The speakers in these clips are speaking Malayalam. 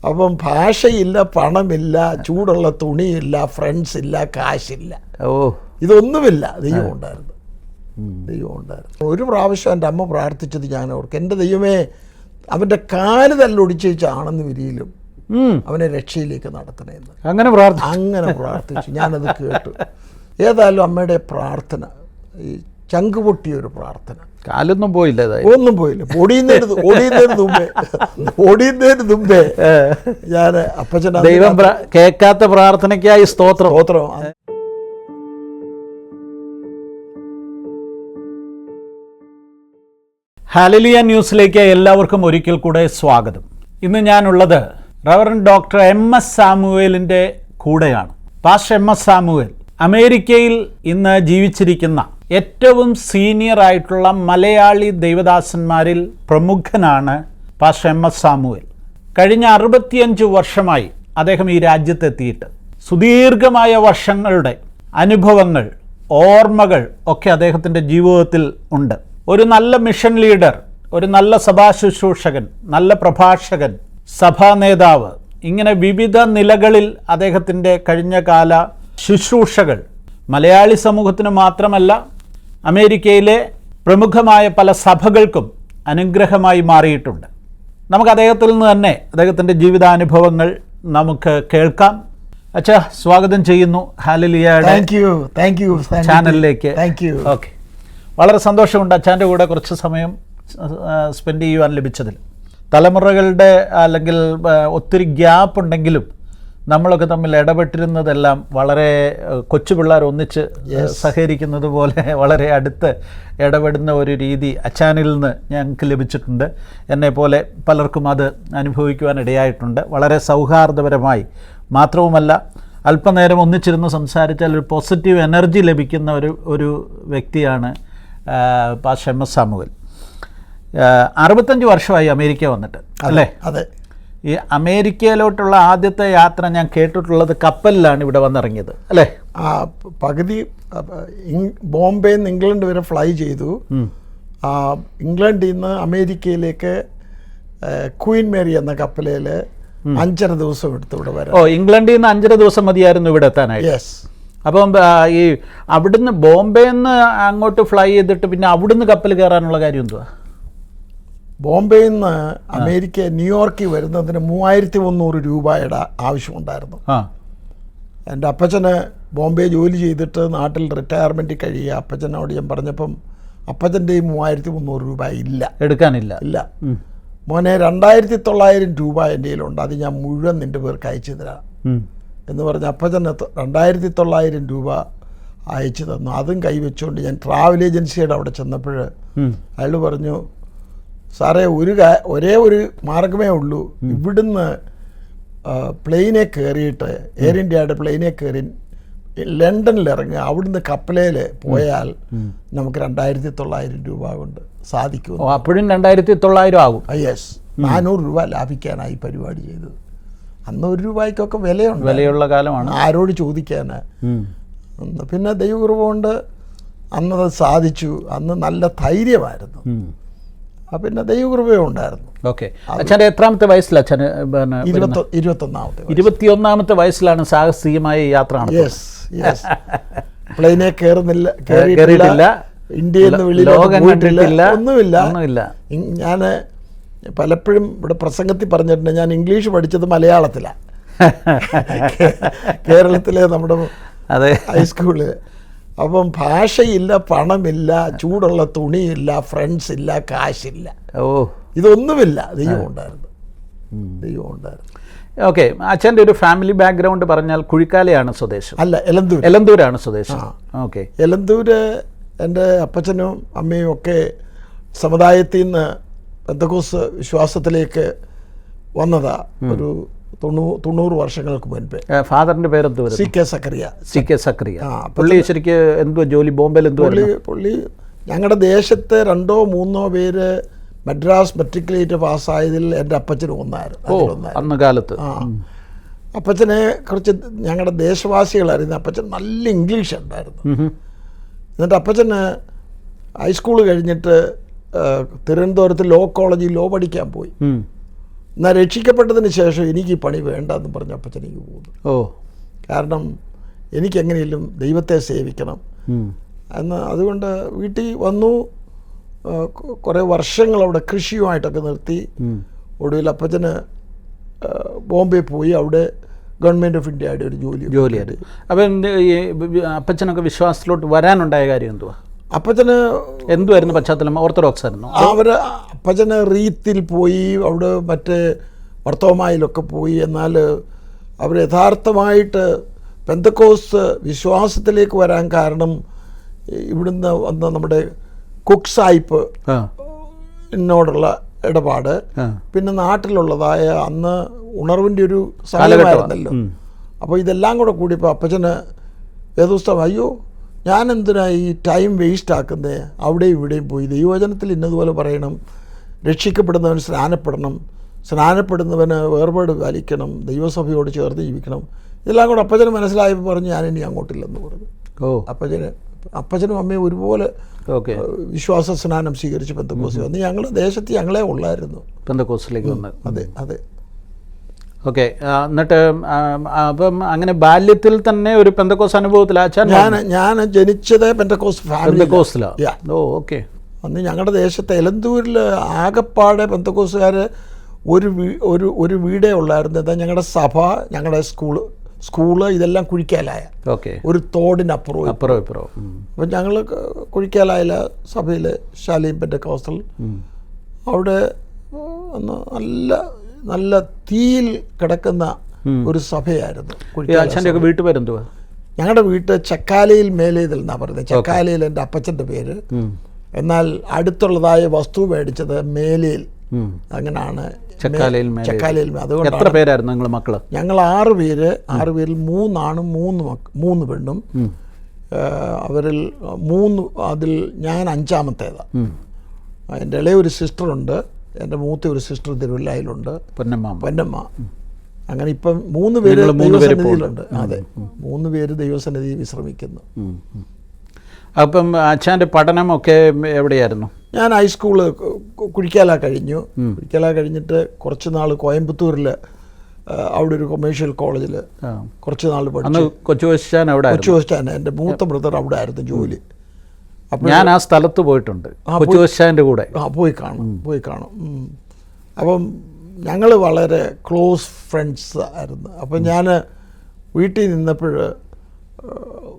അപ്പം ഭാഷയില്ല, പണമില്ല, ചൂടുള്ള തുണിയില്ല, ഫ്രണ്ട്സ് ഇല്ല, കാശില്ല, ഇതൊന്നുമില്ല. ദൈവം ഉണ്ടായിരുന്നു. ഒരു പ്രാവശ്യം എൻ്റെ അമ്മ പ്രാർത്ഥിച്ചത് ഞാൻ ഓർക്കും. എൻ്റെ ദൈവമേ, അവൻ്റെ കാല് തല്ലൊടിച്ചാണെന്ന് വിരിയിലും അവനെ രക്ഷയിലേക്ക് നടത്തണമെന്ന് അങ്ങനെ പ്രാർത്ഥിച്ചു. ഞാനത് കേട്ടു. ഏതായാലും അമ്മയുടെ പ്രാർത്ഥന ഈ ചങ്കുപൊട്ടിയൊരു പ്രാർത്ഥന. കാലൊന്നും പോയില്ല, ഒന്നും പോയില്ല. ഓടിയുന്നതിന് മുമ്പേ ഞാൻ അപ്പച്ചൻ ദൈവം കേൾക്കാത്ത പ്രാർത്ഥനയ്ക്കായി സ്തോത്രം. ഹല്ലേലൂയ ന്യൂസിലേക്ക് എല്ലാവർക്കും ഒരിക്കൽ കൂടെ സ്വാഗതം. ഇന്ന് ഞാനുള്ളത് റവറൻഡ് ഡോക്ടർ MS സാമുവേലിൻ്റെ കൂടെയാണ്. പാസ്റ്റർ MS സാമുവേൽ അമേരിക്കയിൽ ഇന്ന് ജീവിച്ചിരിക്കുന്ന ഏറ്റവും സീനിയർ ആയിട്ടുള്ള മലയാളി ദൈവദാസന്മാരിൽ പ്രമുഖനാണ് പാസ്റ്റർ MS സാമുവേൽ. കഴിഞ്ഞ 65 വർഷമായി അദ്ദേഹം ഈ രാജ്യത്തെത്തിയിട്ട് സുദീർഘമായ വർഷങ്ങളുടെ അനുഭവങ്ങൾ, ഓർമ്മകൾ ഒക്കെ അദ്ദേഹത്തിൻ്റെ ജീവിതത്തിൽ ഉണ്ട്. ഒരു നല്ല മിഷൻ ലീഡർ, ഒരു നല്ല സഭാ ശുശ്രൂഷകൻ, നല്ല പ്രഭാഷകൻ, സഭാ നേതാവ്, ഇങ്ങനെ വിവിധ നിലകളിൽ അദ്ദേഹത്തിൻ്റെ കഴിഞ്ഞകാല ശുശ്രൂഷകൾ മലയാളി സമൂഹത്തിന് മാത്രമല്ല അമേരിക്കയിലെ പ്രമുഖമായ പല സഭകൾക്കും അനുഗ്രഹമായി മാറിയിട്ടുണ്ട്. നമുക്ക് അദ്ദേഹത്തിൽ നിന്ന് തന്നെ അദ്ദേഹത്തിൻ്റെ ജീവിതാനുഭവങ്ങൾ നമുക്ക് കേൾക്കാം. അച്ഛാ, സ്വാഗതം ചെയ്യുന്നു ഹല്ലേലൂയയുടെ ചാനലിലേക്ക്. ഓക്കെ, വളരെ സന്തോഷമുണ്ട് അച്ഛൻ്റെ കൂടെ കുറച്ച് സമയം സ്പെൻഡ് ചെയ്യുവാൻ ലഭിച്ചതിൽ. തലമുറകളുടെ അല്ലെങ്കിൽ ഒത്തിരി ഗ്യാപ്പ് ഉണ്ടെങ്കിലും നമ്മളൊക്കെ തമ്മിൽ ഇടപെട്ടിരുന്നതെല്ലാം വളരെ കൊച്ചു പിള്ളേർ ഒന്നിച്ച് സഹകരിക്കുന്നത് പോലെ വളരെ അടുത്ത് ഇടപെടുന്ന ഒരു രീതി അച്ഛനിൽ നിന്ന് ഞങ്ങൾക്ക് ലഭിച്ചിട്ടുണ്ട്. എന്നെപ്പോലെ പലർക്കും അത് അനുഭവിക്കുവാനിടയായിട്ടുണ്ട്. വളരെ സൗഹാർദ്ദപരമായി മാത്രവുമല്ല, അല്പനേരം ഒന്നിച്ചിരുന്ന് സംസാരിച്ചാൽ ഒരു പോസിറ്റീവ് എനർജി ലഭിക്കുന്ന ഒരു വ്യക്തിയാണ് പാസ്റ്റർ MS സാമുവേൽ. 65 വർഷമായി അമേരിക്ക വന്നിട്ട് അല്ലേ? അതെ. ഈ അമേരിക്കയിലോട്ടുള്ള ആദ്യത്തെ യാത്ര ഞാൻ കേട്ടിട്ടുള്ളത് കപ്പലിലാണ് ഇവിടെ വന്നിറങ്ങിയത് അല്ലേ? പകുതി ബോംബെയിൽ നിന്ന് ഇംഗ്ലണ്ട് വരെ ഫ്ലൈ ചെയ്തു. ഇംഗ്ലണ്ടിൽ നിന്ന് അമേരിക്കയിലേക്ക് ക്വീൻ മേരി എന്ന കപ്പലിൽ 5.5 ദിവസം എടുത്തു ഇവിടെ വരാം. ഇംഗ്ലണ്ടിൽ നിന്ന് 5.5 ദിവസം മതിയായിരുന്നു ഇവിടെ എത്താനായിട്ട്. യെസ്. അപ്പം ഈ അവിടുന്ന് ബോംബെയിൽ നിന്ന് അങ്ങോട്ട് ഫ്ലൈ ചെയ്തിട്ട് പിന്നെ അവിടുന്ന് കപ്പൽ കയറാനുള്ള കാര്യം എന്തുവാ? ബോംബെയിൽ നിന്ന് അമേരിക്ക ന്യൂയോർക്കിൽ വരുന്നതിന് 3300 രൂപയുടെ ആവശ്യമുണ്ടായിരുന്നു. എൻ്റെ അപ്പച്ചന് ബോംബെ ജോലി ചെയ്തിട്ട് നാട്ടിൽ റിട്ടയർമെൻറ്റ് കഴിയുക. അപ്പച്ചനോട് ഞാൻ പറഞ്ഞപ്പം അപ്പച്ചൻ്റെ 3300 രൂപ ഇല്ല, എടുക്കാനില്ല. ഇല്ല മോനെ, 2900 രൂപ എൻ്റെ കയ്യിലുണ്ട്, അത് ഞാൻ മുഴുവൻ നിൻ്റെ പേർക്ക് അയച്ചു തരാം എന്ന് പറഞ്ഞ് അപ്പച്ചന് 2900 രൂപ അയച്ചു തന്നു. അതും കൈവച്ചുകൊണ്ട് ഞാൻ ട്രാവൽ ഏജൻസിയുടെ അവിടെ ചെന്നപ്പോൾ അയാൾ പറഞ്ഞു, സാറേ ഒരേ ഒരു മാർഗമേ ഉള്ളൂ, ഇവിടുന്ന് പ്ലെയിനെ കയറിയിട്ട് എയർ ഇന്ത്യയുടെ പ്ലെയിനെ കയറി ലണ്ടനിൽ ഇറങ്ങുക, അവിടുന്ന് കപ്പലയിൽ പോയാൽ നമുക്ക് 2900 രൂപ കൊണ്ട് സാധിക്കും. അപ്പോഴും 2900 ആകും. യെസ്. 400 രൂപ ലാഭിക്കാനായി പരിപാടി ചെയ്തത്. അന്ന് 1 രൂപയ്ക്കൊക്കെ വിലയുള്ള കാലമാണ്. ആരോട് ചോദിക്കാന്? പിന്നെ ദൈവകൃപ കൊണ്ട് അന്നത് സാധിച്ചു. അന്ന് നല്ല ധൈര്യമായിരുന്നു. പിന്നെ ദൈവകൃപയും ഉണ്ടായിരുന്നു. ഓക്കെ. അച്ഛൻ്റെ എത്രാമത്തെ വയസ്സിലാണ് അച്ഛന്? 21ാമത്തെ വയസ്സിലാണ് സാഹസികമായ യാത്ര. പ്ലെയിനെ കയറിയിട്ടില്ല, ഇന്ത്യയിൽ നിന്ന് വെളിയിലോട്ടില്ല, ഒന്നുമില്ല. ഞാൻ പലപ്പോഴും ഇവിടെ പ്രസംഗത്തിൽ പറഞ്ഞിട്ടുണ്ട്, ഞാൻ ഇംഗ്ലീഷ് പഠിച്ചത് മലയാളത്തിലാണ്. കേരളത്തിലെ നമ്മുടെ ഹൈസ്കൂളിൽ. അപ്പം ഭാഷയില്ല, പണമില്ല, ചൂടുള്ള തുണിയില്ല, ഫ്രണ്ട്സ് ഇല്ല, കാശില്ല, ഇതൊന്നുമില്ല. ദൈവം ഉണ്ടായിരുന്നു. ഓക്കെ. അച്ഛൻ്റെ ഒരു ഫാമിലി ബാക്ക്ഗ്രൗണ്ട് പറഞ്ഞാൽ കുഴിക്കാലയാണ് സ്വദേശം? അല്ല, എലന്തൂരാണ് സ്വദേശം. ഓക്കെ. എലന്തൂര് എൻ്റെ അപ്പച്ചനും അമ്മയും ഒക്കെ സമുദായത്തിൽ നിന്ന് പെന്തക്കോസ്ത് വിശ്വാസത്തിലേക്ക് വന്നതാ ഒരു 90 വർഷങ്ങൾക്ക് മുൻപേ. ഫാദറിന്റെ പേരെന്ത്? CK സക്കറിയ. പുള്ളി ശരിക്ക് എന്തുവാ ജോലി? ബോംബെയിൽ എന്തുവാ? പുള്ളി ഞങ്ങളുടെ ദേശത്ത് 2-3 പേര് മദ്രാസ് മെട്രിക്കുലേറ്റ് പാസ്സായതിൽ എൻ്റെ അപ്പച്ചനും ഒന്നായിരുന്നു. അന്ന് കാലത്ത് അപ്പച്ചനെ കുറിച്ച് ഞങ്ങളുടെ ദേശവാസികളായിരുന്നു. അപ്പച്ചൻ നല്ല ഇംഗ്ലീഷ് ഉണ്ടായിരുന്നു. എന്നിട്ട് അപ്പച്ചന് ഹൈസ്കൂൾ കഴിഞ്ഞിട്ട് തിരുവനന്തപുരത്ത് ലോ കോളേജിൽ ലോ പഠിക്കാൻ പോയി. എന്നാൽ രക്ഷിക്കപ്പെട്ടതിന് ശേഷം എനിക്ക് ഈ പണി വേണ്ടെന്ന് പറഞ്ഞ് അപ്പച്ചൻ എനിക്ക് പോകുന്നു. കാരണം എനിക്കെങ്ങനെയും ദൈവത്തെ സേവിക്കണം എന്ന്. അതുകൊണ്ട് വീട്ടിൽ വന്നു. കുറേ വർഷങ്ങൾ അവിടെ കൃഷിയുമായിട്ടൊക്കെ നിർത്തി. ഒടുവിൽ അപ്പച്ചന് ബോംബെ പോയി. അവിടെ ഗവൺമെൻറ് ഓഫ് ഇന്ത്യയുടെ ഒരു ജോലിയായിട്ട്. അപ്പം അപ്പച്ചനൊക്കെ വിശ്വാസത്തിലോട്ട് വരാനുണ്ടായ കാര്യം എന്തുവാ? അപ്പച്ചന് എന്തുവായിരുന്നു പശ്ചാത്തലം? ഓർത്തഡോക്സ് ആയിരുന്നു അപ്പച്ചന് റീത്തിൽ പോയി, അവിടെ മറ്റേ വർത്തമായിലൊക്കെ പോയി. എന്നാൽ അവർ യഥാർത്ഥമായിട്ട് പെന്തക്കോസ്ത് വിശ്വാസത്തിലേക്ക് വരാൻ കാരണം ഇവിടുന്ന് വന്ന നമ്മുടെ കുക്ക് സായിപ്പ് എന്നോടുള്ള ഇടപാട്, പിന്നെ നാട്ടിലുള്ളതായ അന്ന് ഉണർവിൻ്റെ ഒരു സമയമായിരുന്നല്ലോ. അപ്പോൾ ഇതെല്ലാം കൂടെ കൂടിയപ്പോൾ അപ്പച്ചന് വേദപുസ്തകം, അയ്യോ ഞാൻ എന്തിനാ ഈ ടൈം വേസ്റ്റ് ആക്കുന്നത്? അവിടെയും ഇവിടെയും പോയി ദൈവവചനത്തിൽ ഇന്നതുപോലെ പറയണം, രക്ഷിക്കപ്പെടുന്നവൻ സ്നാനപ്പെടണം, സ്നാനപ്പെടുന്നവന് വേർപാട് പാലിക്കണം, ദൈവസഭയോട് ചേർന്ന് ജീവിക്കണം. ഇതെല്ലാം കൂടെ അപ്പച്ചന് മനസ്സിലായപ്പോൾ പറഞ്ഞു ഞാനിനി അങ്ങോട്ടില്ലെന്ന് പറഞ്ഞു. അപ്പച്ചനും അമ്മയും ഒരുപോലെ വിശ്വാസ സ്നാനം സ്വീകരിച്ച് പെന്തക്കോസ്ത് വന്ന് ഞങ്ങൾ ദേശത്ത് ഞങ്ങളെ ഉള്ളായിരുന്നു പെന്തക്കോസ്തിലേക്ക് വന്ന്. അതെ അതെ. ഓക്കെ. എന്നിട്ട് അപ്പം അങ്ങനെ ബാല്യത്തിൽ തന്നെ ഒരു പെന്തക്കോസ്ത് അനുഭവത്തിൽ ഞാൻ ജനിച്ചത് പെന്തക്കോസ്തിലാണ്. ഓക്കെ. അന്ന് ഞങ്ങളുടെ ദേശത്ത് എലന്തൂരിൽ ആകപ്പാടെ പെന്തക്കോസ്തുകാർ ഒരു വീടേ ഉള്ളായിരുന്നു. അതാ ഞങ്ങളുടെ സഭ, ഞങ്ങളുടെ സ്കൂള് ഇതെല്ലാം കുഴിക്കാലായ ഒരു തോടിനപ്പുറവും ഇപ്പുറവും. അപ്പം ഞങ്ങൾ കുഴിക്കാലായ സഭയിൽ ശാലീം പെന്തക്കോസ്തൽ അവിടെ അന്ന് നല്ല തീയിൽ കിടക്കുന്ന ഒരു സഭയായിരുന്നു. വീട്ടുപേരെന്തുവാ? ഞങ്ങളുടെ വീട്ട് ചക്കാലയിൽ മേലേതിൽ എന്നാണ് പറയുന്നത്. ചക്കാലയിൽ എൻ്റെ അപ്പച്ചൻ്റെ പേര്. എന്നാൽ അടുത്തുള്ളതായ വസ്തു മേടിച്ചത് മേലയിൽ. അങ്ങനെയാണ് ചക്കാലയിൽ. അതുകൊണ്ട് എത്ര പേരായിരുന്നു നിങ്ങൾ മക്കള്? ഞങ്ങൾ 6 പേര്. 6 പേരിൽ 3 ആണും 3 പെണ്ണും. അതിൽ ഞാൻ 5ാമത്തേതാണ്. എൻ്റെ ഇളയ ഒരു സിസ്റ്ററുണ്ട്, എൻ്റെ മൂത്ത ഒരു സിസ്റ്റർ തിരുവല്ലയിലുണ്ട്, പൊന്നമ്മ. അങ്ങനെ ഇപ്പം 3 പേര് ദൈവസന്നിധിയിലുണ്ട്. അതെ, 3 പേര് ദൈവസന്നിധി വിശ്രമിക്കുന്നു. അപ്പം അച്ഛൻ്റെ പഠനമൊക്കെ എവിടെയായിരുന്നു? ഞാൻ ഹൈസ്കൂള് കുഴിക്കാല കഴിഞ്ഞു. കുഴിക്കാല കഴിഞ്ഞിട്ട് കുറച്ച് നാൾ കോയമ്പത്തൂരിൽ അവിടെ ഒരു കൊമേഴ്ഷ്യൽ കോളേജിൽ കുറച്ച് നാൾ പഠിച്ചു. കൊച്ചുവശാൻ എൻ്റെ മൂത്ത ബ്രദർ അവിടെ ആയിരുന്നു ജോലി. അപ്പോൾ ഞാൻ ആ സ്ഥലത്ത് പോയിട്ടുണ്ട്, കൊച്ചുവശാൻ്റെ കൂടെ. പോയി കാണും. അപ്പം ഞങ്ങൾ വളരെ ക്ലോസ് ഫ്രണ്ട്സ് ആയിരുന്നു. അപ്പം ഞാൻ വീട്ടിൽ നിന്നപ്പോൾ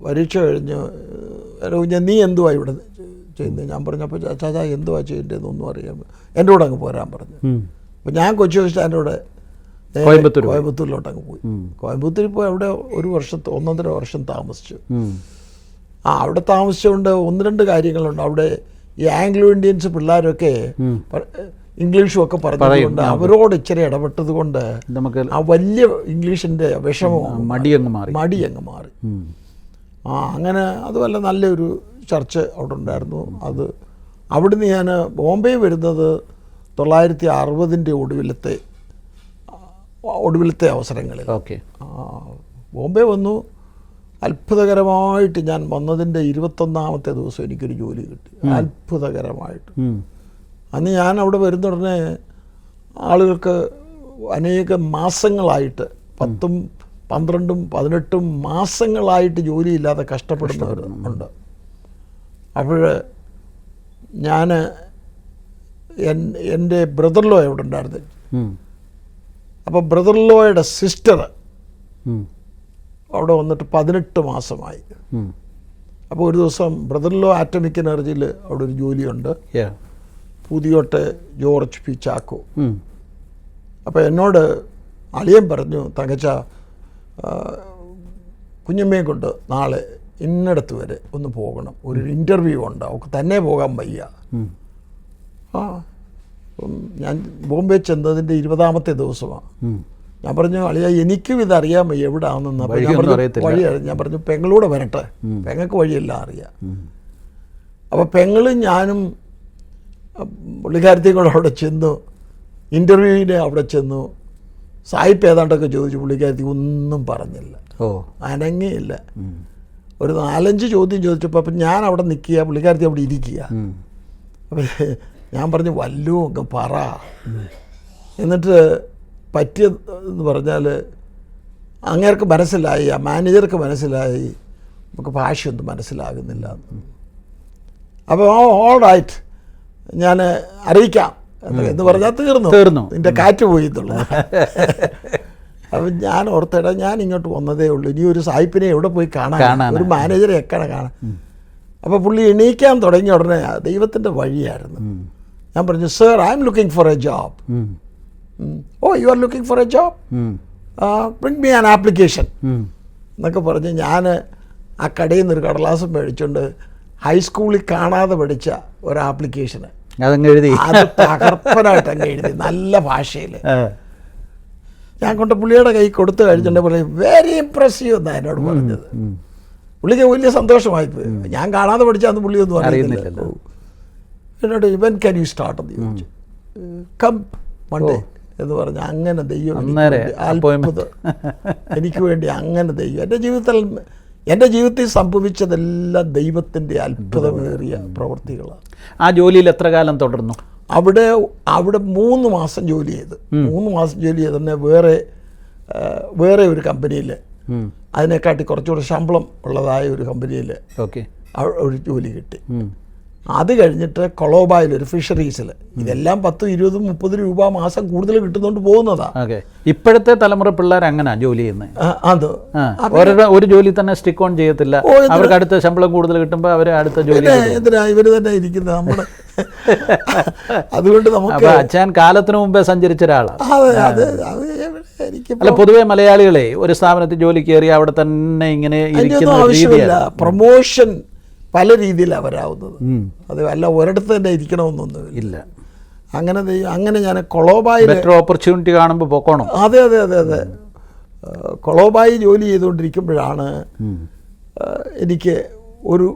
പരീക്ഷ കഴിഞ്ഞ് നീ എന്തുവാ ഇവിടെ ചെയ്യുന്നത്? ഞാൻ പറഞ്ഞപ്പോൾ ചാച്ചാ എന്തുവാ ചെയ്യേണ്ടതെന്നൊന്നും അറിയാൻ, എൻ്റെ കൂടെ അങ്ങ് പോരാൻ പറഞ്ഞു. അപ്പം ഞാൻ കൊച്ചുവശാൻ്റെ കൂടെ കോയമ്പത്തൂരിലോട്ട് അങ്ങ് പോയി. കോയമ്പത്തൂരിൽ പോയി അവിടെ 1.5 വർഷം താമസിച്ചു. അവിടെ താമസിച്ചുകൊണ്ട് 1-2 കാര്യങ്ങളുണ്ട്. അവിടെ ഈ ആംഗ്ലോ ഇന്ത്യൻസ് പിള്ളേരൊക്കെ ഇംഗ്ലീഷും ഒക്കെ പറഞ്ഞതുകൊണ്ട് അവരോട് ഇച്ചിരി ഇടപെട്ടത് കൊണ്ട് നമുക്ക് ആ വലിയ ഇംഗ്ലീഷിൻ്റെ വിഷമവും മടി അങ്ങ് മാറി. അങ്ങനെ അതുമല്ല നല്ലൊരു ചർച്ച് അവിടെ ഉണ്ടായിരുന്നു. അവിടുന്ന് ഞാൻ ബോംബെ വരുന്നത് 960 ഒടുവിലത്തെ അവസരങ്ങളിൽ. ബോംബെ വന്നു. അത്ഭുതകരമായിട്ട് ഞാൻ വന്നതിൻ്റെ 21ാമത്തെ ദിവസം എനിക്കൊരു ജോലി കിട്ടി. അത്ഭുതകരമായിട്ട്. അന്ന് ഞാൻ അവിടെ വരുന്ന ഉടനെ ആളുകൾക്ക് അനേക മാസങ്ങളായിട്ട് 10, 12, 18 മാസങ്ങളായിട്ട് ജോലിയില്ലാതെ കഷ്ടപ്പെടുന്നവരുണ്ട്. അപ്പോൾ ഞാൻ എൻ്റെ ബ്രദർലോ അവിടെ ഉണ്ടായിരുന്നു. അപ്പോൾ ബ്രദർലോയുടെ സിസ്റ്റർ അവിടെ വന്നിട്ട് 18 മാസമായി. അപ്പോൾ ഒരു ദിവസം ബ്രദർലോ ആറ്റമിക് എനർജിയിൽ അവിടെ ഒരു ജോലിയുണ്ട്, പുതിയോട്ടെ ജോർജ് പി ചാക്കോ. അപ്പോൾ എന്നോട് അളിയൻ പറഞ്ഞു, തങ്കച്ച കുഞ്ഞമ്മയെ കൊണ്ട് നാളെ ഇന്നടത്ത് വരെ ഒന്ന് പോകണം, ഒരു ഇൻ്റർവ്യൂ ഉണ്ട്, അവൾക്ക് തന്നെ പോകാൻ വയ്യ. ഞാൻ ബോംബെ ചെന്നതിൻ്റെ 20ാമത്തെ ദിവസമാണ്. ഞാൻ പറഞ്ഞു അളിയ എനിക്കും ഇതറിയാൻ വയ്യ എവിടെയാണെന്ന്. വഴി ഞാൻ പറഞ്ഞു പെങ്ങളൂടെ വരട്ടെ, പെങ്ങൾക്ക് വഴിയെല്ലാം അറിയാം. അപ്പോൾ പെങ്ങളും ഞാനും പുള്ളിക്കാരത്തെയും കൂടെ അവിടെ ചെന്നു. ഇൻ്റർവ്യൂവിന് അവിടെ ചെന്നു. സായിപ്പ് ഏതാണ്ടൊക്കെ ചോദിച്ചു. പുള്ളിക്കാരത്തി ഒന്നും പറഞ്ഞില്ല, അനങ്ങിയില്ല. ഒരു 4-5 ചോദ്യം ചോദിച്ചപ്പോൾ അപ്പം ഞാൻ അവിടെ നിൽക്കുക, പുള്ളിക്കാരത്തി അവിടെ ഇരിക്കുക. അപ്പം ഞാൻ പറഞ്ഞു വല്ലതും ഒക്കെ പറ. എന്നിട്ട് പറ്റിയെന്ന് പറഞ്ഞാൽ അങ്ങേർക്ക് മനസ്സിലായി, ആ മാനേജർക്ക് മനസ്സിലായി നമുക്ക് ഭാഷയൊന്നും മനസ്സിലാകുന്നില്ല. അപ്പോൾ ഓൾ റൈറ്റ് ഞാൻ അറിയിക്കാം എന്ന് പറഞ്ഞാൽ തീർന്നു, നിൻ്റെ കാറ്റ് പോയി എന്നുള്ളത്. അപ്പം ഞാൻ ഓർത്തിടാം, ഞാൻ ഇങ്ങോട്ട് വന്നതേ ഉള്ളൂ, ഇനി ഒരു സായിപ്പിനെ എവിടെ പോയി കാണാൻ, ഒരു മാനേജറെ എక్కడ കാണാൻ. അപ്പോൾ പുള്ളി എണീക്കാൻ തുടങ്ങിയ ഉടനെ ദൈവത്തിൻ്റെ വഴിയായിരുന്നു. ഞാൻ പറഞ്ഞു, sir I'm looking for a job. Oh you are looking for a job, bring me an application എന്നൊക്കെ പറഞ്ഞ് ഞാൻ ആ കടയിൽ നിന്നൊരു കടലാസം മേടിച്ചുകൊണ്ട് ഹൈസ്കൂളിൽ കാണാതെ പഠിച്ച ഒരു ആപ്ലിക്കേഷന് അതങ്ങ് എഴുതി, അത് തകർപ്പനായിട്ട് അങ്ങ് എഴുതി നല്ല ഭാഷയിൽ. ഞാൻ കൊണ്ട് പുള്ളിയുടെ കൈ കൊടുത്തു കഴിഞ്ഞിട്ടുണ്ടെങ്കിൽ പുള്ളി വെരി ഇംപ്രസീവ് എന്നാണ് എന്നോട് പറഞ്ഞത്. പുള്ളിക്ക് വലിയ സന്തോഷമായിപ്പോയി. ഞാൻ കാണാതെ പഠിച്ചാന്ന് പുള്ളിയൊന്നും അറിയുന്നില്ലല്ലോ. എന്നോട് ഇവൻ ക്യാൻ യു സ്റ്റാർട്ട് എന്ന് ചോദിച്ചു. കം മൺഡേ എന്ന് പറഞ്ഞ് അങ്ങനെ ദൈവം അത്ഭുതം എനിക്ക് വേണ്ടി അങ്ങനെ ദൈവം എൻ്റെ ജീവിതത്തിൽ സംഭവിച്ചതെല്ലാം ദൈവത്തിൻ്റെ അത്ഭുതമേറിയ പ്രവൃത്തികളാണ്. ആ ജോലിയിൽ എത്ര കാലം തുടർന്നു? അവിടെ 3 മാസം ജോലി ചെയ്ത് 3 മാസം ജോലി ചെയ്ത് തന്നെ വേറെ ഒരു കമ്പനിയിൽ അതിനെക്കാട്ടി കുറച്ചുകൂടെ ശമ്പളം ഉള്ളതായ ഒരു കമ്പനിയിൽ ഒരു ജോലി കിട്ടി. അത് കഴിഞ്ഞിട്ട് കൊളോബായിൽ ഒരു ഫിഷറീസിൽ ഇതെല്ലാം 10, 20, 30 രൂപ മാസം കൂടുതൽ കിട്ടുന്നോണ്ട് പോകുന്നതാണ്. ഇപ്പോഴത്തെ തലമുറ പിള്ളേർ അങ്ങനെ ജോലി ചെയ്യുന്നത്. അത് ഒരു ജോലി തന്നെ സ്റ്റിക്ക് ഓൺ ചെയ്യത്തില്ല. അവർക്ക് അടുത്ത ശമ്പളം കൂടുതൽ കിട്ടുമ്പോൾ അവർ അടുത്ത ജോലി എന്തിനാ ഇവര് തന്നെ ഇരിക്കുന്നത് നമ്മുടെ. അതുകൊണ്ട് നമുക്ക് അച്ഛൻ കാലത്തിന് മുമ്പേ സഞ്ചരിച്ച ഒരാളാണ്. എനിക്ക് അല്ല, പൊതുവെ മലയാളികളെ ഒരു സ്ഥാപനത്തിൽ ജോലി കയറി അവിടെ തന്നെ ഇങ്ങനെ ആവശ്യമില്ല. പ്രൊമോഷൻ പല രീതിയിലാണ് വരാവുന്നത്. അത് അല്ല ഒരിടത്ത് തന്നെ ഇരിക്കണമെന്നൊന്നും ഇല്ല. അങ്ങനെ ഞാൻ കൊളോബായി ഓപ്പർച്യൂണിറ്റി കാണുമ്പോൾ പോക്കോണം. അതെ. കൊളോബായി ജോലി ചെയ്തുകൊണ്ടിരിക്കുമ്പോഴാണ് എനിക്ക് ഒരു